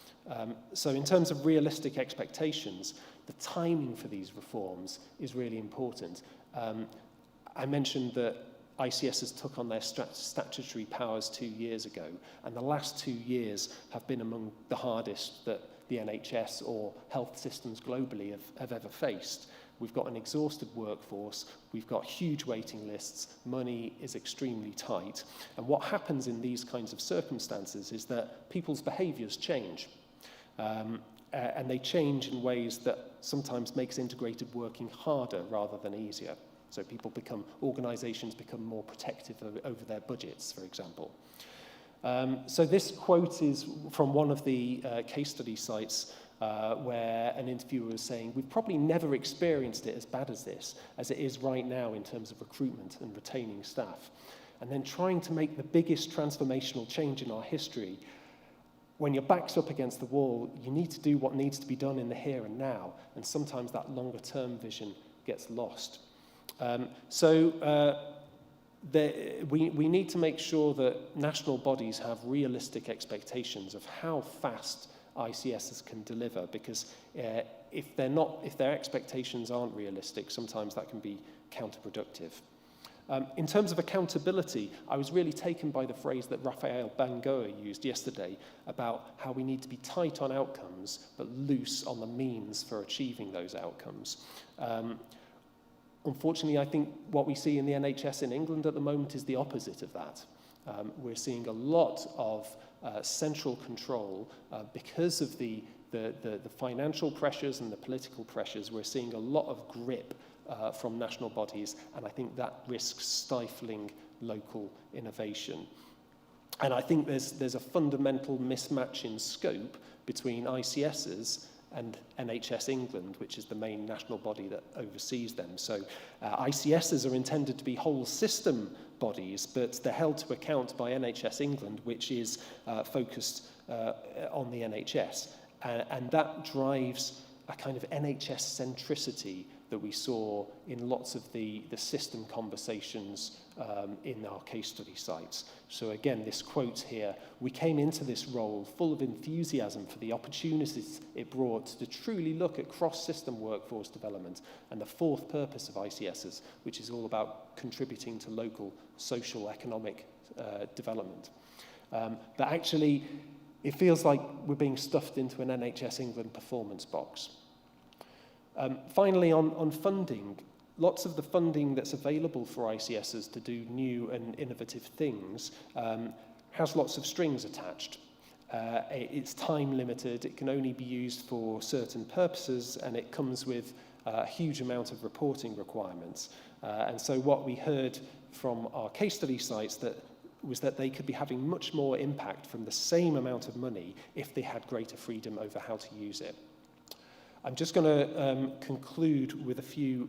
So in terms of realistic expectations, the timing for these reforms is really important. I mentioned that ICSs took on their statutory powers 2 years ago, and the last 2 years have been among the hardest that the NHS or health systems globally have ever faced. We've got an exhausted workforce, we've got huge waiting lists, money is extremely tight. And what happens in these kinds of circumstances is that people's behaviours change. And they change in ways that sometimes makes integrated working harder rather than easier. So organisations become more protective over their budgets, for example. So this quote is from one of the case study sites where an interviewer was saying, we've probably never experienced it as bad as this, as it is right now in terms of recruitment and retaining staff. And then trying to make the biggest transformational change in our history, when your back's up against the wall, you need to do what needs to be done in the here and now, and sometimes that longer term vision gets lost. We need to make sure that national bodies have realistic expectations of how fast ICSs can deliver, because if their expectations aren't realistic, sometimes that can be counterproductive. In terms of accountability, I was really taken by the phrase that Raphael Bangoa used yesterday about how we need to be tight on outcomes, but loose on the means for achieving those outcomes. Unfortunately, I think what we see in the NHS in England at the moment is the opposite of that. We're seeing a lot of central control because of the financial pressures and the political pressures. We're seeing a lot of grip from national bodies, and I think that risks stifling local innovation. And I think there's a fundamental mismatch in scope between ICSs and NHS England, which is the main national body that oversees them. So ICSs are intended to be whole system bodies, but they're held to account by NHS England, which is focused on the NHS. And that drives a kind of NHS centricity that we saw in lots of the system conversations in our case study sites. So again, this quote here, we came into this role full of enthusiasm for the opportunities it brought to truly look at cross-system workforce development and the fourth purpose of ICSs, which is all about contributing to local social economic development. But actually, it feels like we're being stuffed into an NHS England performance box. Finally, on funding, lots of the funding that's available for ICSs to do new and innovative things has lots of strings attached. It's time limited, it can only be used for certain purposes, and it comes with a huge amount of reporting requirements. And so what we heard from our case study sites was that they could be having much more impact from the same amount of money if they had greater freedom over how to use it. I'm just going to conclude with a few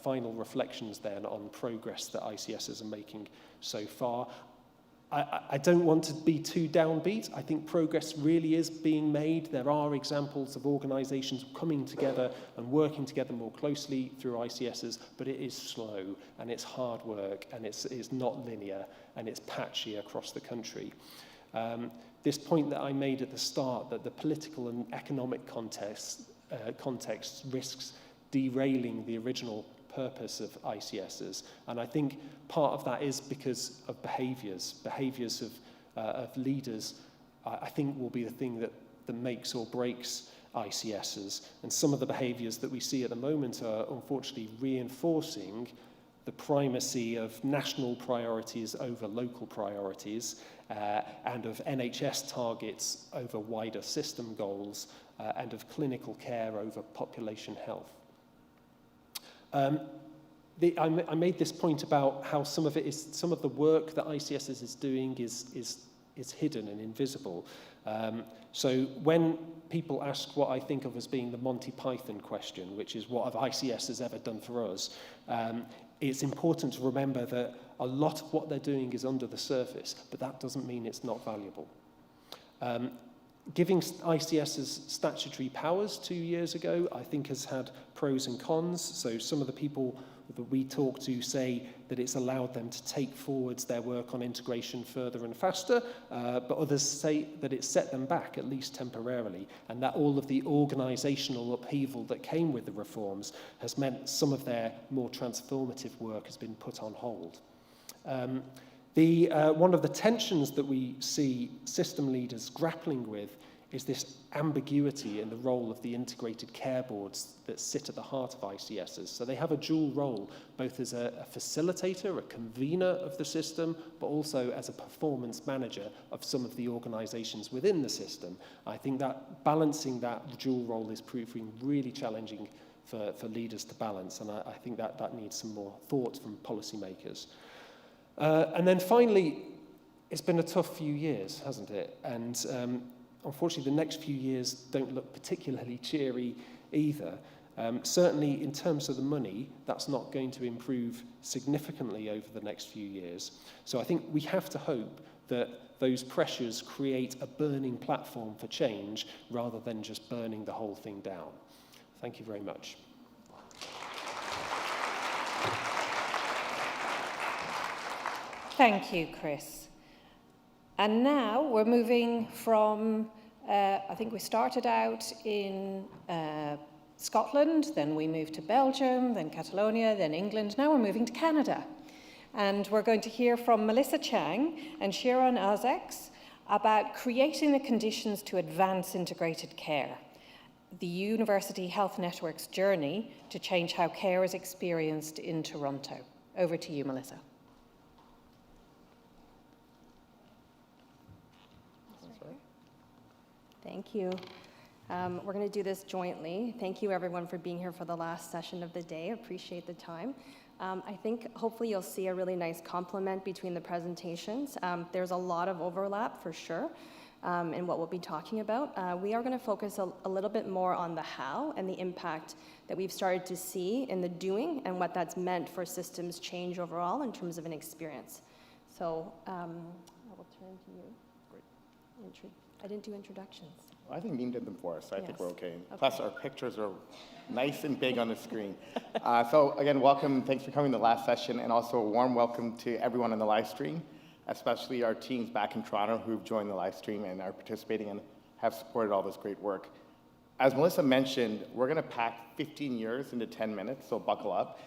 final reflections then on progress that ICSs are making so far. I don't want to be too downbeat. I think progress really is being made. There are examples of organisations coming together and working together more closely through ICSs, but it is slow and it's hard work and it's not linear and it's patchy across the country. This point that I made at the start, that the political and economic context risks derailing the original purpose of ICSs, and I think part of that is because of behaviours of leaders. I think will be the thing that makes or breaks ICSs, and some of the behaviours that we see at the moment are unfortunately reinforcing the primacy of national priorities over local priorities, and of NHS targets over wider system goals, and of clinical care over population health. I made this point about how some of the work that ICSs is doing is hidden and invisible. So when people ask what I think of as being the Monty Python question, which is what have ICSs ever done for us, it's important to remember that a lot of what they're doing is under the surface, but that doesn't mean it's not valuable. Giving ICSs statutory powers 2 years ago, I think has had pros and cons. So some of the people that we talk to say that it's allowed them to take forwards their work on integration further and faster, but others say that it's set them back, at least temporarily, and that all of the organisational upheaval that came with the reforms has meant some of their more transformative work has been put on hold. One of the tensions that we see system leaders grappling with is this ambiguity in the role of the integrated care boards that sit at the heart of ICSs. So they have a dual role, both as a facilitator, a convener of the system, but also as a performance manager of some of the organisations within the system. I think that balancing that dual role is proving really challenging for leaders to balance, and I think that needs some more thought from policymakers. And then finally, it's been a tough few years, hasn't it? And unfortunately, the next few years don't look particularly cheery either. Certainly, in terms of the money, that's not going to improve significantly over the next few years. So I think we have to hope that those pressures create a burning platform for change rather than just burning the whole thing down. Thank you very much. Thank you, Chris. And now we're moving from, I think we started out in Scotland, then we moved to Belgium, then Catalonia, then England. Now we're moving to Canada. And we're going to hear from Melissa Chang and Shiran Isaacksz about creating the conditions to advance integrated care, the University Health Network's journey to change how care is experienced in Toronto. Over to you, Melissa. Thank you. We're going to do this jointly. Thank you, everyone, for being here for the last session of the day. Appreciate the time. I think hopefully you'll see a really nice complement between the presentations. There's a lot of overlap for sure in what we'll be talking about. We are going to focus a little bit more on the how and the impact that we've started to see in the doing and what that's meant for systems change overall in terms of an experience. So I will turn to you. Great. I didn't do introductions. I think Neem did them for us, so I think we're okay. Okay. Plus, our pictures are nice and big on the screen. So again, welcome. Thanks for coming to the last session, and also a warm welcome to everyone on the live stream, especially our teams back in Toronto who've joined the live stream and are participating and have supported all this great work. As Melissa mentioned, we're going to pack 15 years into 10 minutes, so buckle up.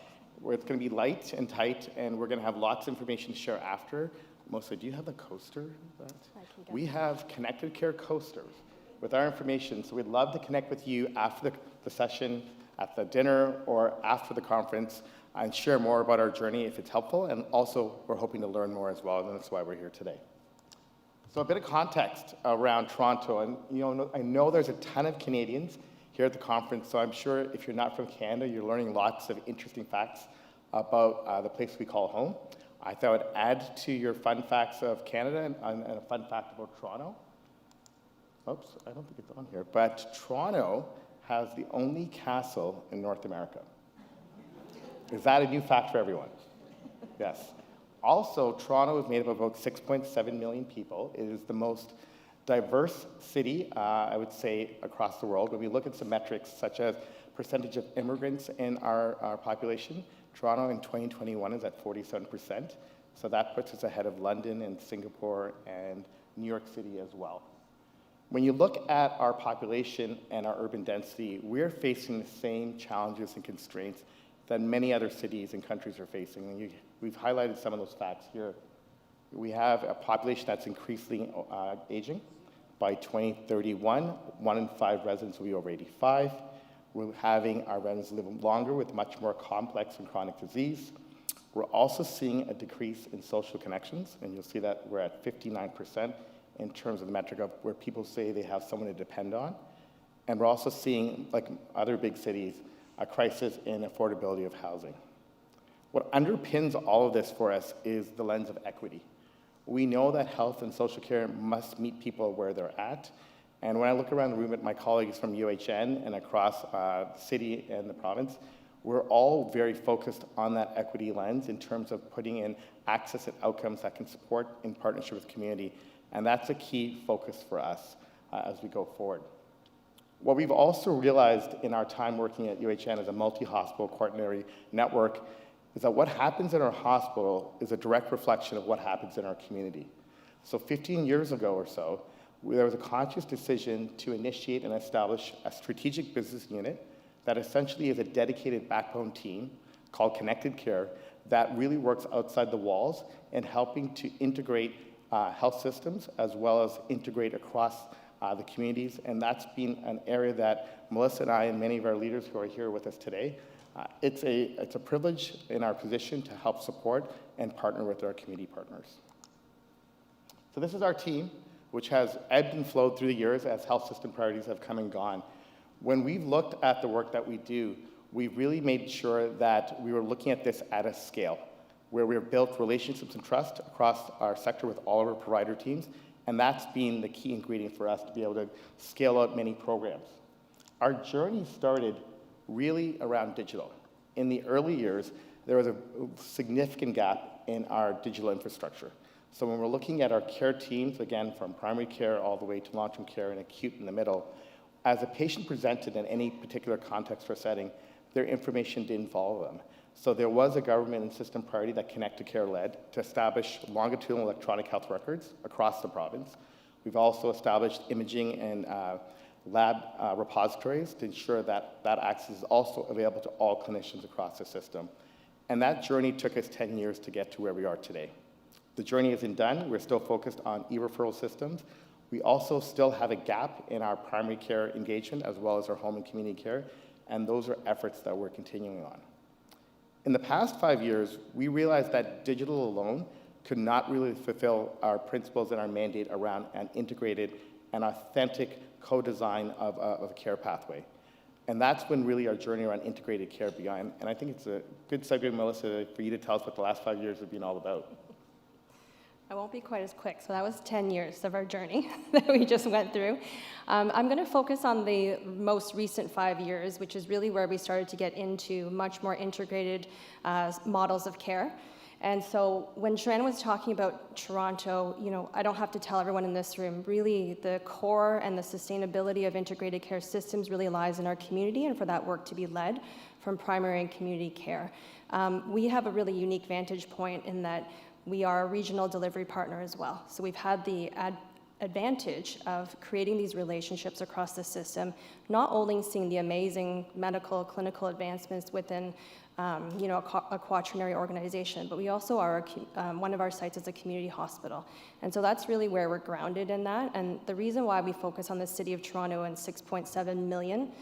It's going to be light and tight, and we're going to have lots of information to share after. Melissa, do you have the coaster? We have connected care coasters with our information, so we'd love to connect with you after the session, at the dinner, or after the conference, and share more about our journey if it's helpful, and also we're hoping to learn more as well, and that's why we're here today. So a bit of context around Toronto, and I know there's a ton of Canadians here at the conference, so I'm sure if you're not from Canada, you're learning lots of interesting facts about the place we call home. I thought I would add to your fun facts of Canada and a fun fact about Toronto. Oops, I don't think it's on here. But Toronto has the only castle in North America. Is that a new fact for everyone? Yes. Also, Toronto is made up of about 6.7 million people. It is the most diverse city, I would say, across the world. When we look at some metrics such as percentage of immigrants in our population, Toronto in 2021 is at 47%. So that puts us ahead of London and Singapore and New York City as well. When you look at our population and our urban density, we're facing the same challenges and constraints that many other cities and countries are facing. We've highlighted some of those facts here. We have a population that's increasingly aging. By 2031, 1 in 5 residents will be over 85. We're having our residents live longer with much more complex and chronic disease. We're also seeing a decrease in social connections, and you'll see that we're at 59% in terms of the metric of where people say they have someone to depend on. And we're also seeing, like other big cities, a crisis in affordability of housing. What underpins all of this for us is the lens of equity. We know that health and social care must meet people where they're at. And when I look around the room at my colleagues from UHN and across the city and the province, we're all very focused on that equity lens in terms of putting in access and outcomes that can support in partnership with the community. And that's a key focus for us as we go forward. What we've also realized in our time working at UHN as a multi-hospital quaternary network is that what happens in our hospital is a direct reflection of what happens in our community. So 15 years ago or so, there was a conscious decision to initiate and establish a strategic business unit that essentially is a dedicated backbone team called Connected Care that really works outside the walls and helping to integrate health systems as well as integrate across the communities. And that's been an area that Melissa and I and many of our leaders who are here with us today, it's a privilege in our position to help support and partner with our community partners. So this is our team, which has ebbed and flowed through the years as health system priorities have come and gone. When we've looked at the work that we do, we really made sure that we were looking at this at a scale, where we've built relationships and trust across our sector with all of our provider teams, and that's been the key ingredient for us to be able to scale out many programs. Our journey started really around digital. In the early years, there was a significant gap in our digital infrastructure. So when we're looking at our care teams, again, from primary care all the way to long-term care and acute in the middle, as a patient presented in any particular context or setting, their information didn't follow them. So there was a government and system priority that Connected Care led to establish longitudinal electronic health records across the province. We've also established imaging and lab repositories to ensure that that access is also available to all clinicians across the system. And that journey took us 10 years to get to where we are today. The journey isn't done. We're still focused on e-referral systems. We also still have a gap in our primary care engagement as well as our home and community care, and those are efforts that we're continuing on. In the past 5 years, we realized that digital alone could not really fulfill our principles and our mandate around an integrated and authentic co-design of a care pathway. And that's when really our journey around integrated care began. And I think it's a good segue, Melissa, for you to tell us what the last 5 years have been all about. I won't be quite as quick. So that was 10 years of our journey that we just went through. I'm going to focus on the most recent 5 years, which is really where we started to get into much more integrated models of care. And so when Shiran was talking about Toronto, I don't have to tell everyone in this room, really the core and the sustainability of integrated care systems really lies in our community, and for that work to be led from primary and community care. We have a really unique vantage point in that we are a regional delivery partner as well. So we've had the advantage of creating these relationships across the system, not only seeing the amazing medical, clinical advancements within a quaternary organization, but we also are, one of our sites is a community hospital. And so that's really where we're grounded in that. And the reason why we focus on the City of Toronto and 6.7 million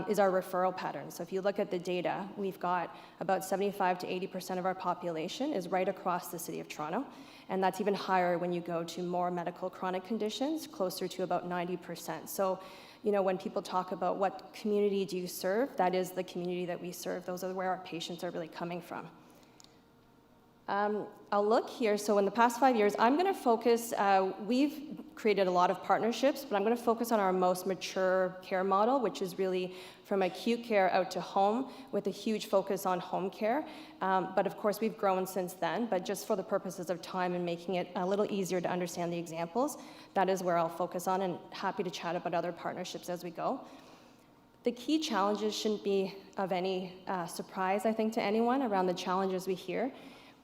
is our referral pattern. So if you look at the data, we've got about 75 to 80% of our population is right across the City of Toronto. And that's even higher when you go to more medical chronic conditions, closer to about 90%. So, when people talk about what community do you serve, that is the community that we serve. Those are where our patients are really coming from. I'll look here. So in the past 5 years, I'm going to focus, we've created a lot of partnerships, but I'm going to focus on our most mature care model, which is really from acute care out to home with a huge focus on home care. But of course, we've grown since then, but just for the purposes of time and making it a little easier to understand the examples, that is where I'll focus on, and happy to chat about other partnerships as we go. The key challenges shouldn't be of any surprise, I think, to anyone around the challenges we hear.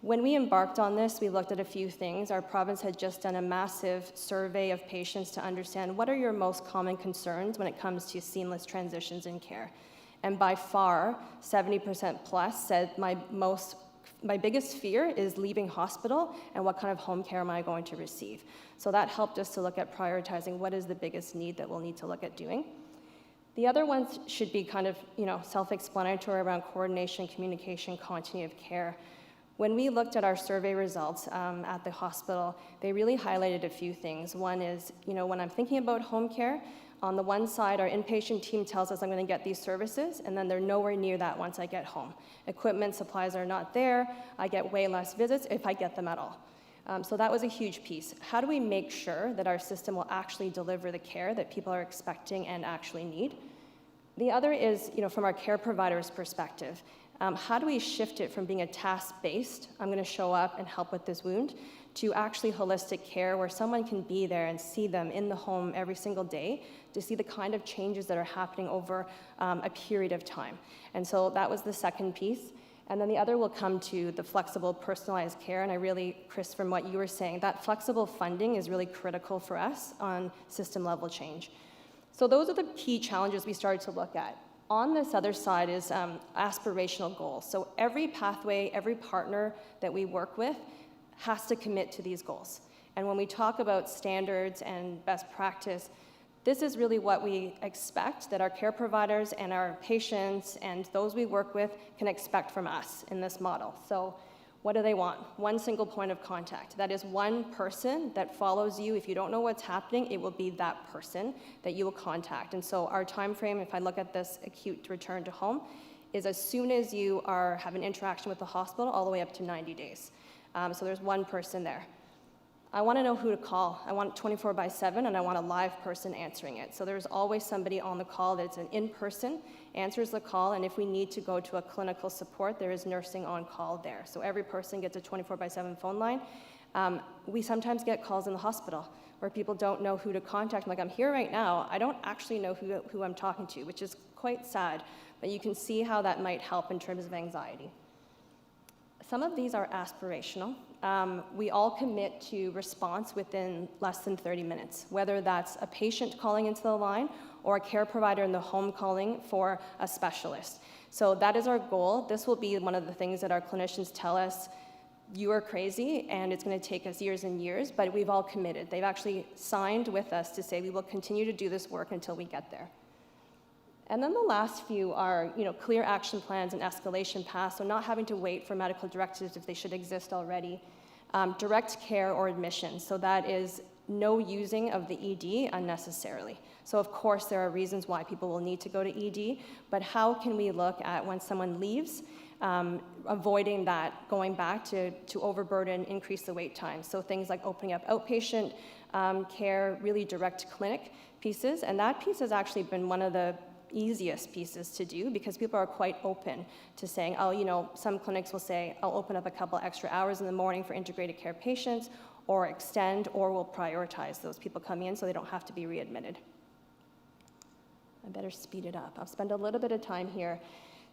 When we embarked on this, we looked at a few things. Our province had just done a massive survey of patients to understand what are your most common concerns when it comes to seamless transitions in care. And by far, 70% plus said my biggest fear is leaving hospital and what kind of home care am I going to receive. So that helped us to look at prioritizing what is the biggest need that we'll need to look at doing. The other ones should be kind of, self-explanatory around coordination, communication, continuity of care. When we looked at our survey results at the hospital, they really highlighted a few things. One is, when I'm thinking about home care, on the one side, our inpatient team tells us I'm going to get these services, and then they're nowhere near that once I get home. Equipment, supplies are not there. I get way less visits if I get them at all. So that was a huge piece. How do we make sure that our system will actually deliver the care that people are expecting and actually need? The other is, from our care provider's perspective. How do we shift it from being a task-based, I'm going to show up and help with this wound, to actually holistic care where someone can be there and see them in the home every single day to see the kind of changes that are happening over a period of time. And so that was the second piece. And then the other will come to the flexible, personalized care. And I really, Chris, from what you were saying, that flexible funding is really critical for us on system-level change. So those are the key challenges we started to look at. On this other side is aspirational goals. So every pathway, every partner that we work with has to commit to these goals. And when we talk about standards and best practice, this is really what we expect that our care providers and our patients and those we work with can expect from us in this model. So what do they want? One single point of contact. That is one person that follows you. If you don't know what's happening, it will be that person that you will contact. And so our time frame, if I look at this acute return to home, is as soon as you have an interaction with the hospital all the way up to 90 days. So there's one person there. I want to know who to call. I want 24/7, and I want a live person answering it. So there's always somebody on the call that's an in-person, answers the call, and if we need to go to a clinical support, there is nursing on call there. So every person gets a 24/7 phone line. We sometimes get calls in the hospital where people don't know who to contact. Like, I'm here right now. I don't actually know who I'm talking to, which is quite sad, but you can see how that might help in terms of anxiety. Some of these are aspirational. We all commit to response within less than 30 minutes, whether that's a patient calling into the line or a care provider in the home calling for a specialist. So that is our goal. This will be one of the things that our clinicians tell us, you are crazy and it's going to take us years and years, but we've all committed. They've actually signed with us to say we will continue to do this work until we get there. And then the last few are, clear action plans and escalation paths, so not having to wait for medical directives if they should exist already. Direct care or admission, so that is no using of the ED unnecessarily. So of course there are reasons why people will need to go to ED, but how can we look at when someone leaves, avoiding that, going back to overburden, increase the wait time. So things like opening up outpatient care, really direct clinic pieces, and that piece has actually been one of the easiest pieces to do because people are quite open to saying, some clinics will say, I'll open up a couple extra hours in the morning for integrated care patients, or extend, or we'll prioritize those people coming in so they don't have to be readmitted. I better speed it up. I'll spend a little bit of time here.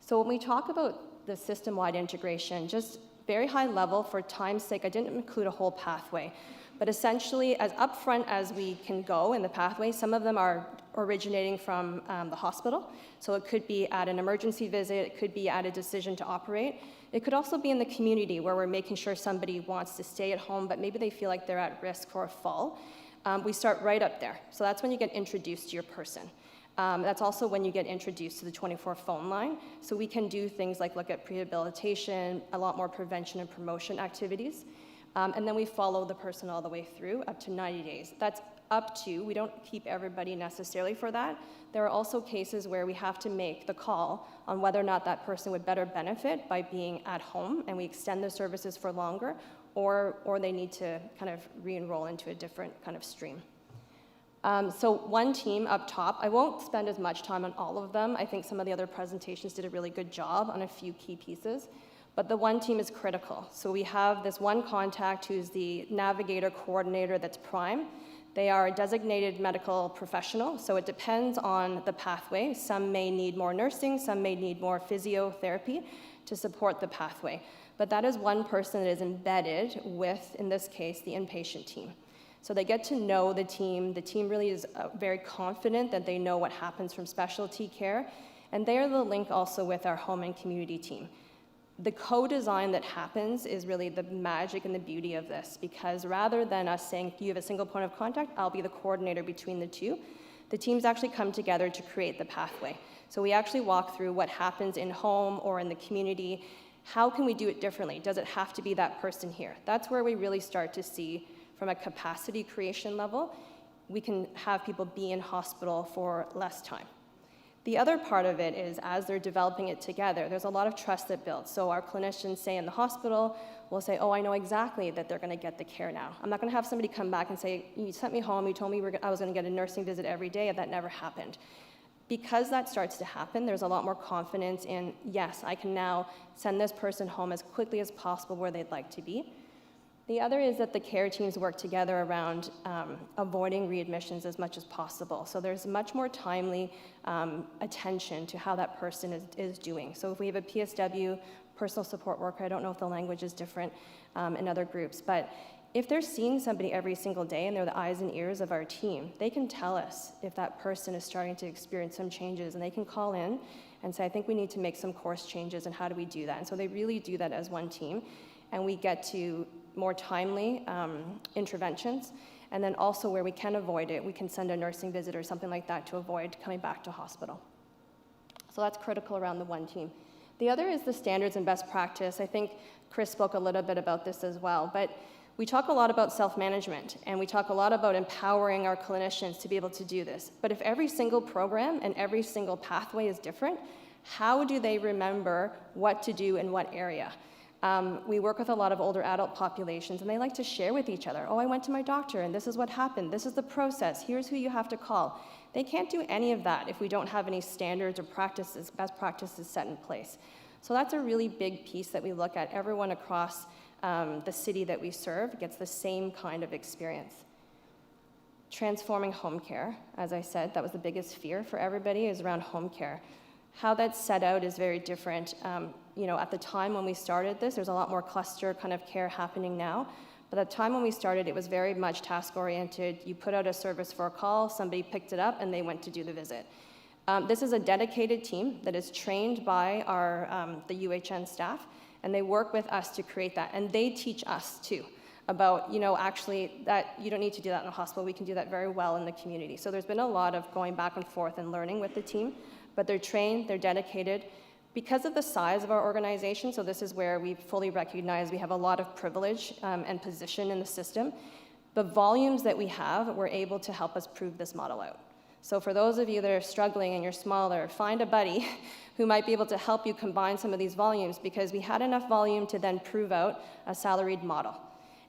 So when we talk about the system-wide integration, just very high level for time's sake, I didn't include a whole pathway. But essentially, as upfront as we can go in the pathway, some of them are originating from the hospital. So it could be at an emergency visit, it could be at a decision to operate. It could also be in the community where we're making sure somebody wants to stay at home, but maybe they feel like they're at risk for a fall. We start right up there. So that's when you get introduced to your person. That's also when you get introduced to the 24 phone line. So we can do things like look at prehabilitation, a lot more prevention and promotion activities. And then we follow the person all the way through up to 90 days. That's up to, we don't keep everybody necessarily for that. There are also cases where we have to make the call on whether or not that person would better benefit by being at home, and we extend the services for longer, or they need to kind of re-enroll into a different kind of stream. So one team up top, I won't spend as much time on all of them. I think some of the other presentations did a really good job on a few key pieces, but the one team is critical. So we have this one contact who's the navigator coordinator that's prime. They are a designated medical professional, so it depends on the pathway. Some may need more nursing, some may need more physiotherapy to support the pathway. But that is one person that is embedded with, in this case, the inpatient team. So they get to know the team. The team really is very confident that they know what happens from specialty care. And they are the link also with our home and community team. The co-design that happens is really the magic and the beauty of this, because rather than us saying, you have a single point of contact, I'll be the coordinator between the two, the teams actually come together to create the pathway. So we actually walk through what happens in home or in the community. How can we do it differently? Does it have to be that person here? That's where we really start to see, from a capacity creation level, we can have people be in hospital for less time. The other part of it is, as they're developing it together, there's a lot of trust that builds. So our clinicians, say in the hospital, will say, oh, I know exactly that they're gonna get the care now. I'm not gonna have somebody come back and say, you sent me home, you told me I was gonna get a nursing visit every day, and that never happened. Because that starts to happen, there's a lot more confidence in, yes, I can now send this person home as quickly as possible where they'd like to be. The other is that the care teams work together around avoiding readmissions as much as possible. So there's much more timely attention to how that person is doing. So if we have a PSW, personal support worker, I don't know if the language is different in other groups, but if they're seeing somebody every single day and they're the eyes and ears of our team, they can tell us if that person is starting to experience some changes, and they can call in and say, I think we need to make some course changes, and how do we do that? And so they really do that as one team, and we get to more timely interventions. And then also where we can avoid it, we can send a nursing visit or something like that to avoid coming back to hospital. So that's critical around the one team. The other is the standards and best practice. I think Chris spoke a little bit about this as well, but we talk a lot about self-management, and we talk a lot about empowering our clinicians to be able to do this. But if every single program and every single pathway is different, how do they remember what to do in what area? We work with a lot of older adult populations, and they like to share with each other. Oh, I went to my doctor, and this is what happened. This is the process. Here's who you have to call. They can't do any of that if we don't have any standards or practices, best practices set in place. So that's a really big piece that we look at. Everyone across the city that we serve gets the same kind of experience. Transforming home care, as I said, that was the biggest fear for everybody, is around home care. How that's set out is very different. At the time when we started this, there's a lot more cluster kind of care happening now. But at the time when we started, it was very much task-oriented. You put out a service for a call, somebody picked it up, and they went to do the visit. This is a dedicated team that is trained by the UHN staff, and they work with us to create that. And they teach us, too, about, actually, that you don't need to do that in a hospital. We can do that very well in the community. So there's been a lot of going back and forth and learning with the team. But they're trained, they're dedicated. Because of the size of our organization, so this is where we fully recognize we have a lot of privilege and position in the system, the volumes that we have were able to help us prove this model out. So for those of you that are struggling and you're smaller, find a buddy who might be able to help you combine some of these volumes, because we had enough volume to then prove out a salaried model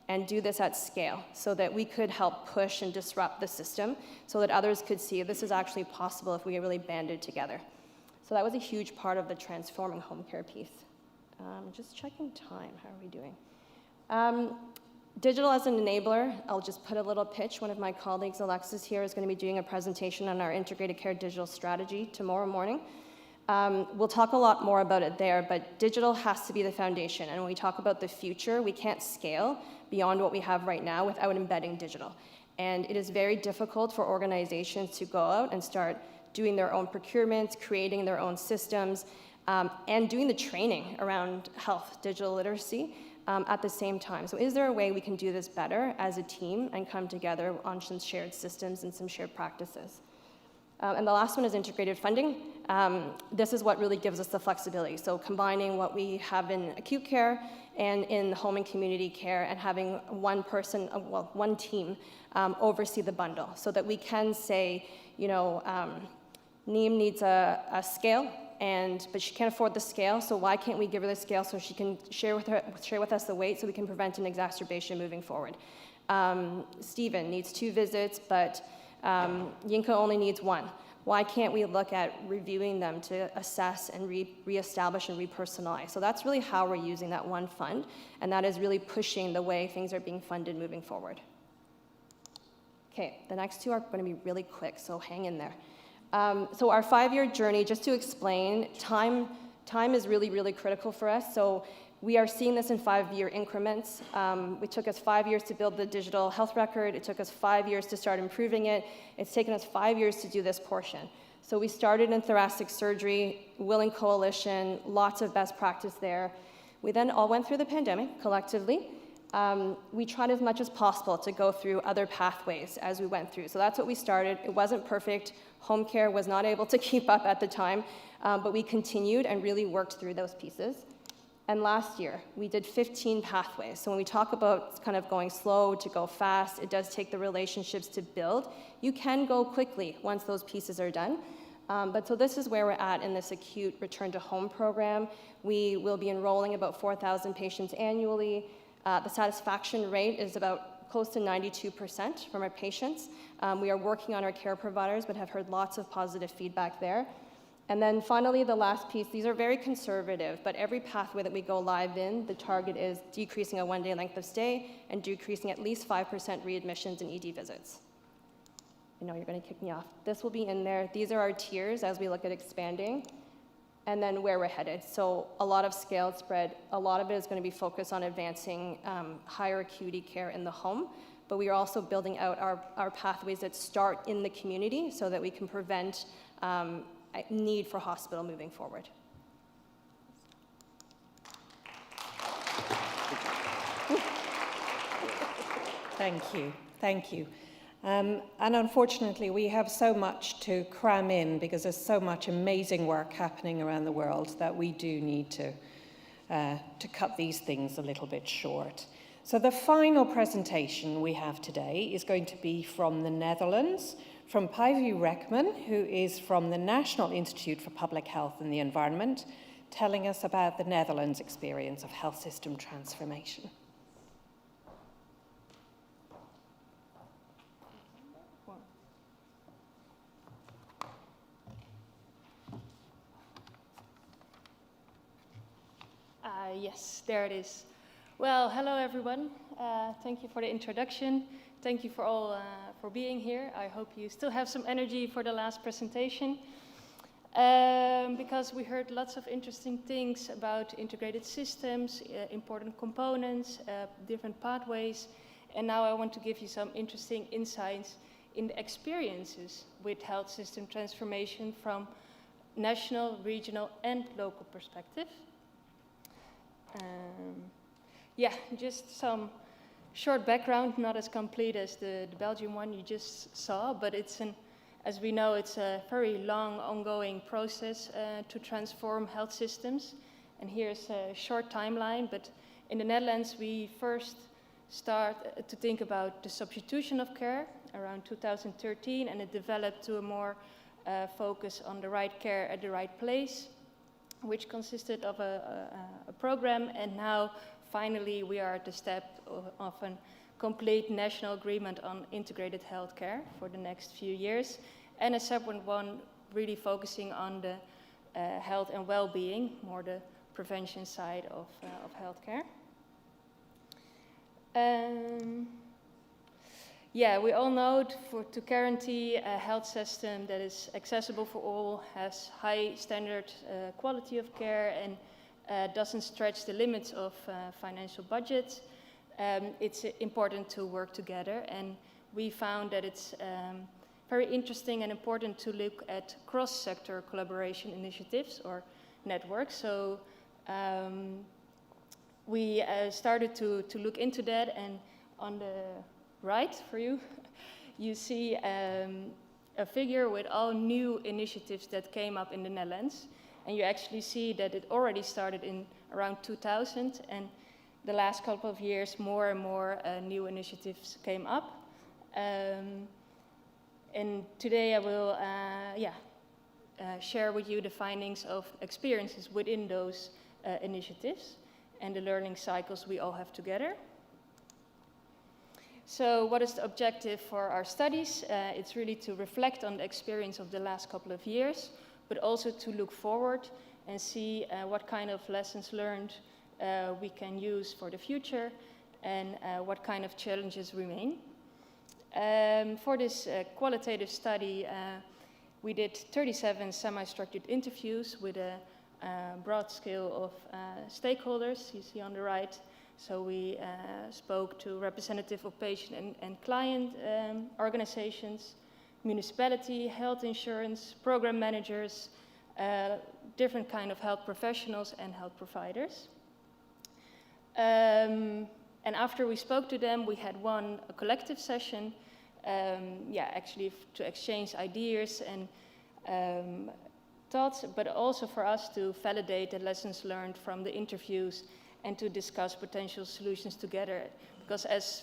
and do this at scale so that we could help push and disrupt the system so that others could see this is actually possible if we really banded together. So that was a huge part of the transforming home care piece. Just checking time, how are we doing? Digital as an enabler, I'll just put a little pitch. One of my colleagues, Alexis here, is going to be doing a presentation on our integrated care digital strategy tomorrow morning. We'll talk a lot more about it there, but digital has to be the foundation. And when we talk about the future, we can't scale beyond what we have right now without embedding digital. And it is very difficult for organizations to go out and start doing their own procurements, creating their own systems, and doing the training around health, digital literacy at the same time. So is there a way we can do this better as a team and come together on some shared systems and some shared practices? And the last one is integrated funding. This is what really gives us the flexibility. So combining what we have in acute care and in home and community care, and having one person, well, one team oversee the bundle, so that we can say, you know, Neem needs a scale, but she can't afford the scale, so why can't we give her the scale so she can share with us the weight so we can prevent an exacerbation moving forward. Stephen needs 2 visits, but Yinka only needs 1. Why can't we look at reviewing them to assess and reestablish and repersonalize? So that's really how we're using that one fund, and that is really pushing the way things are being funded moving forward. Okay, the next 2 are going to be really quick, so hang in there. So our 5-year journey, just to explain, time is really, really critical for us. So we are seeing this in 5-year increments. It took us 5 years to build the digital health record. It took us 5 years to start improving it. It's taken us 5 years to do this portion. So we started in thoracic surgery, Willing Coalition, lots of best practice there. We then all went through the pandemic collectively. We tried as much as possible to go through other pathways as we went through. So that's what we started. It wasn't perfect. Home care was not able to keep up at the time, but we continued and really worked through those pieces. And last year, we did 15 pathways. So when we talk about kind of going slow to go fast, it does take the relationships to build. You can go quickly once those pieces are done. But so this is where we're at in this acute return to home program. We will be enrolling about 4,000 patients annually. The satisfaction rate is about close to 92% from our patients. We are working on our care providers, but have heard lots of positive feedback there. And then finally, the last piece, these are very conservative, but every pathway that we go live in, the target is decreasing a 1-day length of stay and decreasing at least 5% readmissions and ED visits. I know you're going to kick me off. This will be in there. These are our tiers as we look at expanding, and then where we're headed. So a lot of scaled spread. A lot of it is going to be focused on advancing higher acuity care in the home, but we are also building out our pathways that start in the community so that we can prevent need for hospital moving forward. Thank you. And unfortunately, we have so much to cram in because there's so much amazing work happening around the world that we do need to cut these things a little bit short. So the final presentation we have today is going to be from the Netherlands, from Päivi Rekman, who is from the National Institute for Public Health and the Environment, telling us about the Netherlands' experience of health system transformation. Yes, there it is. Well, hello everyone. Thank you for the introduction. Thank you for all for being here. I hope you still have some energy for the last presentation, because we heard lots of interesting things about integrated systems, important components, different pathways, and now I want to give you some interesting insights in the experiences with health system transformation from national, regional, and local perspective. Just some short background, not as complete as the Belgian one you just saw, but as we know, it's a very long, ongoing process to transform health systems. And here's a short timeline, but in the Netherlands, we first start to think about the substitution of care around 2013, and it developed to a more focus on the right care at the right place, which consisted of a program, and now finally we are at the step of a complete national agreement on integrated healthcare for the next few years, and a separate one really focusing on the health and well-being, more the prevention side of healthcare. We all know to guarantee a health system that is accessible for all, has high standard quality of care, and doesn't stretch the limits of financial budgets, it's important to work together. And we found that it's very interesting and important to look at cross-sector collaboration initiatives or networks. So we started to look into that, and on the right for you, you see a figure with all new initiatives that came up in the Netherlands. And you actually see that it already started in around 2000, and the last couple of years, more and more new initiatives came up. And today I will share with you the findings of experiences within those initiatives and the learning cycles we all have together. So what is the objective for our studies? It's really to reflect on the experience of the last couple of years, but also to look forward and see what kind of lessons learned we can use for the future and what kind of challenges remain. For this qualitative study, we did 37 semi-structured interviews with a broad scale of stakeholders, you see on the right. So we spoke to representative of patient and client organizations, municipality, health insurance, program managers, different kind of health professionals and health providers. And after we spoke to them, we had a collective session, actually to exchange ideas and thoughts, but also for us to validate the lessons learned from the interviews and to discuss potential solutions together. Because as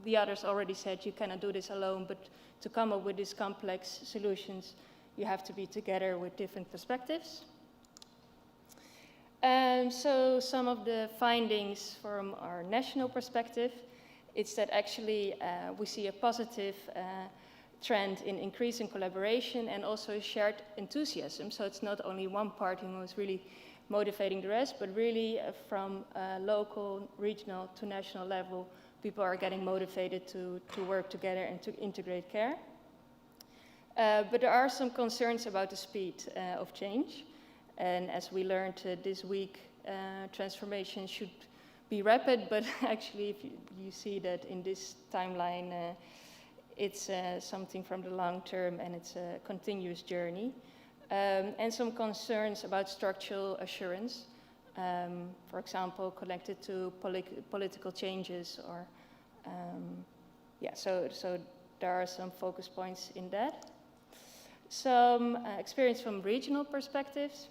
the others already said, you cannot do this alone, but to come up with these complex solutions, you have to be together with different perspectives. So some of the findings from our national perspective, it's that actually we see a positive trend in increasing collaboration and also shared enthusiasm. So it's not only one party who is really motivating the rest, but really from local, regional to national level, people are getting motivated to work together and to integrate care. But there are some concerns about the speed of change. And as we learned this week, transformation should be rapid, but actually if you see that in this timeline, it's something from the long term and it's a continuous journey. And some concerns about structural assurance, for example, connected to political changes or, so there are some focus points in that. Some experience from regional perspectives.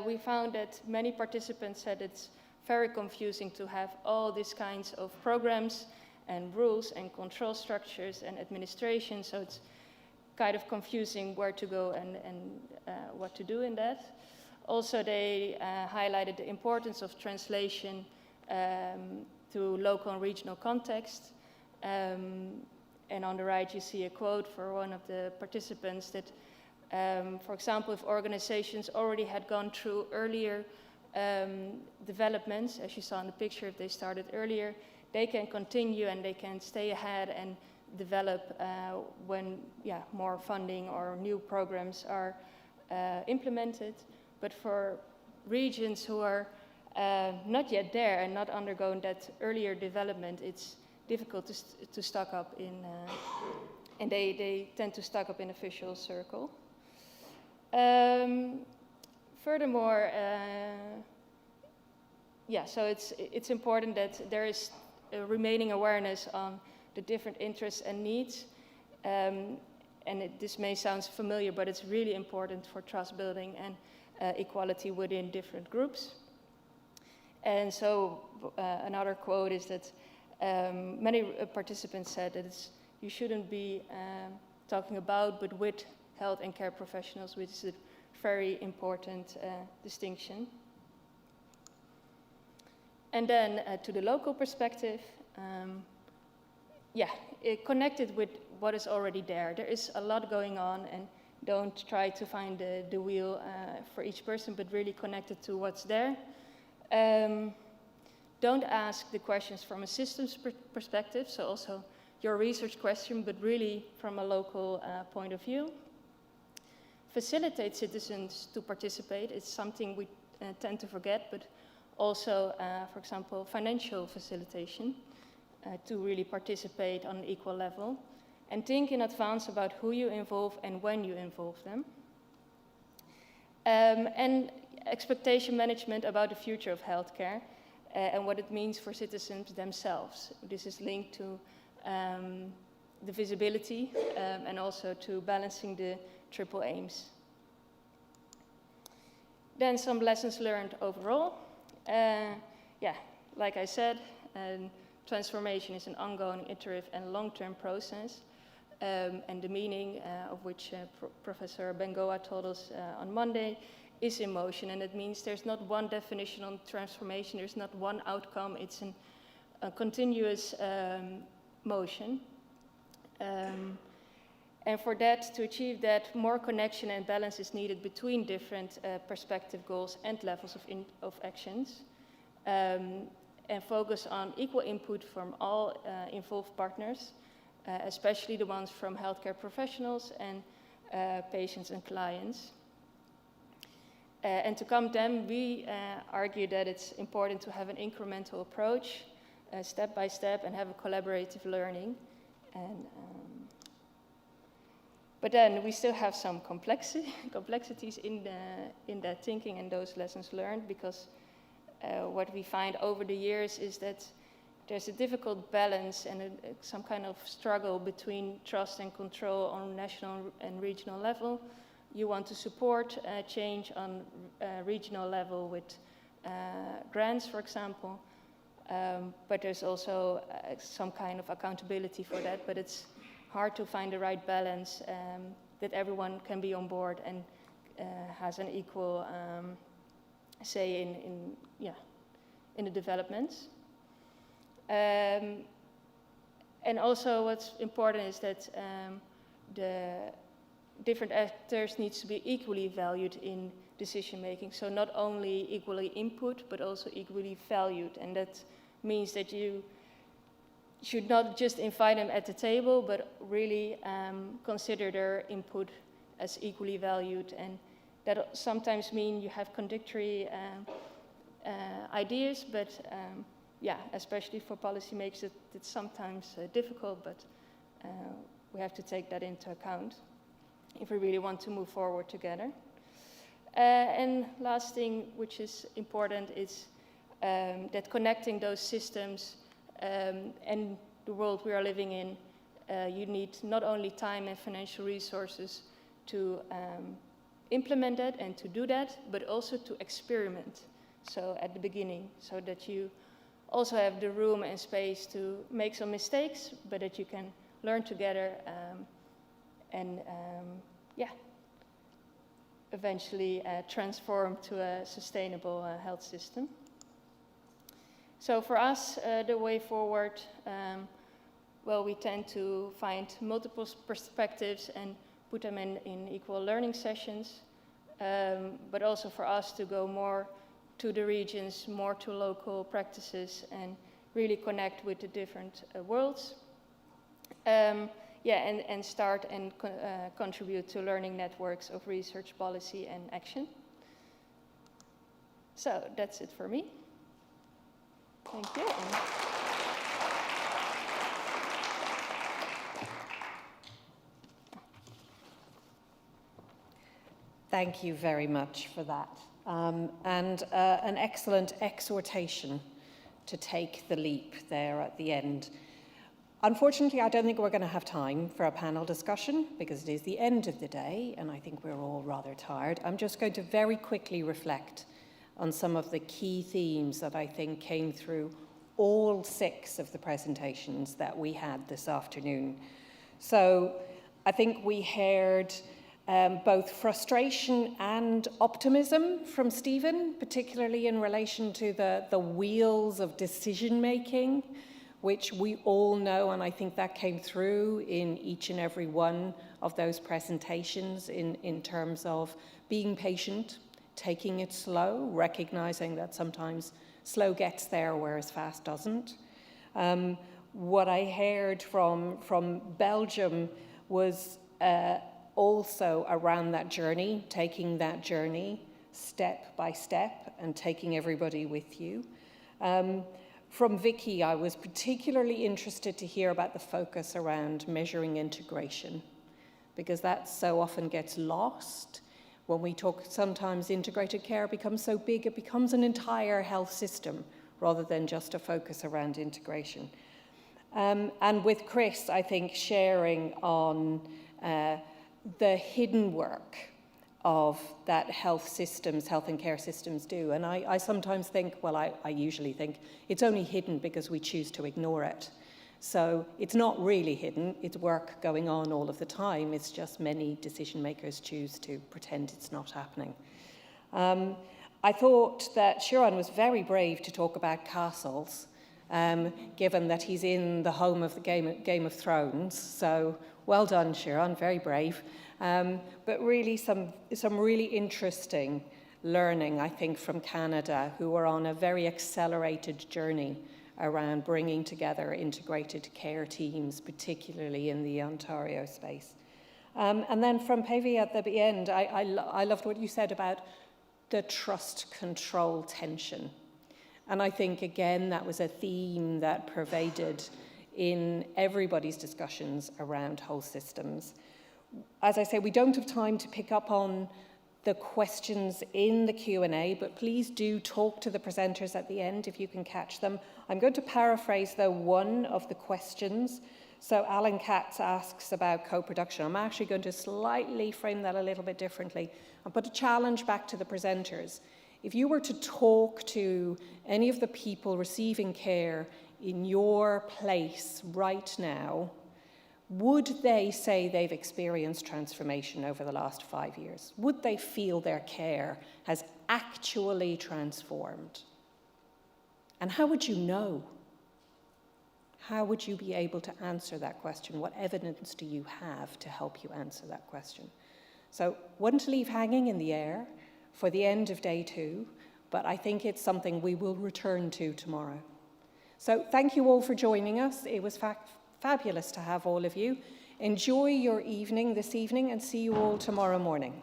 We found that many participants said it's very confusing to have all these kinds of programs and rules and control structures and administration, so it's kind of confusing where to go and what to do in that. Also, they highlighted the importance of translation to local and regional context. And on the right, you see a quote for one of the participants that, for example, if organizations already had gone through earlier developments, as you saw in the picture, if they started earlier, they can continue and they can stay ahead and develop when more funding or new programs are implemented. But for regions who are not yet there and not undergoing that earlier development, it's difficult to stock up in, and they tend to stock up in official circle. Furthermore, so it's important that there is a remaining awareness on the different interests and needs. This may sound familiar, but it's really important for trust building and equality within different groups. And so another quote is that many participants said that you shouldn't be talking about, but with health and care professionals, which is a very important distinction. And then to the local perspective, connected with what is already there. There is a lot going on, and don't try to find the wheel for each person, but really connected to what's there. Don't ask the questions from a systems perspective, so also your research question, but really from a local point of view. Facilitate citizens to participate. It's something we tend to forget, but also, for example, financial facilitation to really participate on an equal level. And think in advance about who you involve and when you involve them. And expectation management about the future of healthcare and what it means for citizens themselves. This is linked to the visibility and also to balancing the triple aims. Then some lessons learned overall. Yeah, like I said, transformation is an ongoing, iterative and long-term process. And the meaning of which Professor Bengoa told us on Monday is emotion, and it means there's not one definition on transformation, there's not one outcome, it's a continuous motion. And for that, to achieve that, more connection and balance is needed between different perspective goals and levels of actions, and focus on equal input from all involved partners, especially the ones from healthcare professionals and patients and clients. And to come then, we argue that it's important to have an incremental approach, step by step, and have a collaborative learning. And, but then we still have some complexities in that thinking and those lessons learned, because what we find over the years is that there's a difficult balance and some kind of struggle between trust and control on national and regional level. You want to support change on regional level with grants, for example, but there's also some kind of accountability for that, but it's hard to find the right balance that everyone can be on board and has an equal say in the developments. And also what's important is that the different actors needs to be equally valued in decision making. So not only equally input, but also equally valued. And that means that you should not just invite them at the table, but really consider their input as equally valued. And that sometimes means you have contradictory ideas, but yeah, especially for policymakers, it's sometimes difficult, but we have to take that into account if we really want to move forward together. And last thing, which is important, is that connecting those systems and the world we are living in, you need not only time and financial resources to implement that and to do that, but also to experiment. So at the beginning, so that you also have the room and space to make some mistakes, but that you can learn together and yeah, eventually transform to a sustainable health system. So for us, the way forward, well, we tend to find multiple perspectives and put them in equal learning sessions, but also for us to go more to the regions, more to local practices, and really connect with the different worlds. Yeah, and start and contribute to learning networks of research, policy, and action. So that's it for me. Thank you. Thank you very much for that. And an excellent exhortation to take the leap there at the end. Unfortunately, I don't think we're going to have time for a panel discussion because it is the end of the day and I think we're all rather tired. I'm just going to very quickly reflect on some of the key themes that I think came through all 6 of the presentations that we had this afternoon. So I think we heard both frustration and optimism from Stephen, particularly in relation to the wheels of decision-making, which we all know, and I think that came through in each and every one of those presentations in terms of being patient, taking it slow, recognizing that sometimes slow gets there, whereas fast doesn't. What I heard from Belgium was also around that journey, taking that journey step by step and taking everybody with you. From Vicky, I was particularly interested to hear about the focus around measuring integration, because that so often gets lost. When we talk, sometimes integrated care becomes so big, it becomes an entire health system rather than just a focus around integration. And with Chris, I think, sharing on the hidden work of that health and care systems do. And I sometimes think, well, I usually think, it's only hidden because we choose to ignore it. So it's not really hidden, it's work going on all of the time, it's just many decision makers choose to pretend it's not happening. I thought that Shiran was very brave to talk about castles, given that he's in the home of the Game of Thrones. So well done, Shiran, very brave. But really some really interesting learning, I think, from Canada, who are on a very accelerated journey around bringing together integrated care teams, particularly in the Ontario space. And then from Pavy at the end, I loved what you said about the trust control tension. And I think, again, that was a theme that pervaded in everybody's discussions around whole systems. As I say, we don't have time to pick up on the questions in the Q&A, but please do talk to the presenters at the end if you can catch them. I'm going to paraphrase, though, one of the questions. So Alan Katz asks about co-production. I'm actually going to slightly frame that a little bit differently and put a challenge back to the presenters. If you were to talk to any of the people receiving care in your place right now, would they say they've experienced transformation over the last 5 years? Would they feel their care has actually transformed? And how would you know? How would you be able to answer that question? What evidence do you have to help you answer that question? So, one to leave hanging in the air for the end of day 2, but I think it's something we will return to tomorrow. So, thank you all for joining us. It was fabulous to have all of you. Enjoy your evening this evening and see you all tomorrow morning.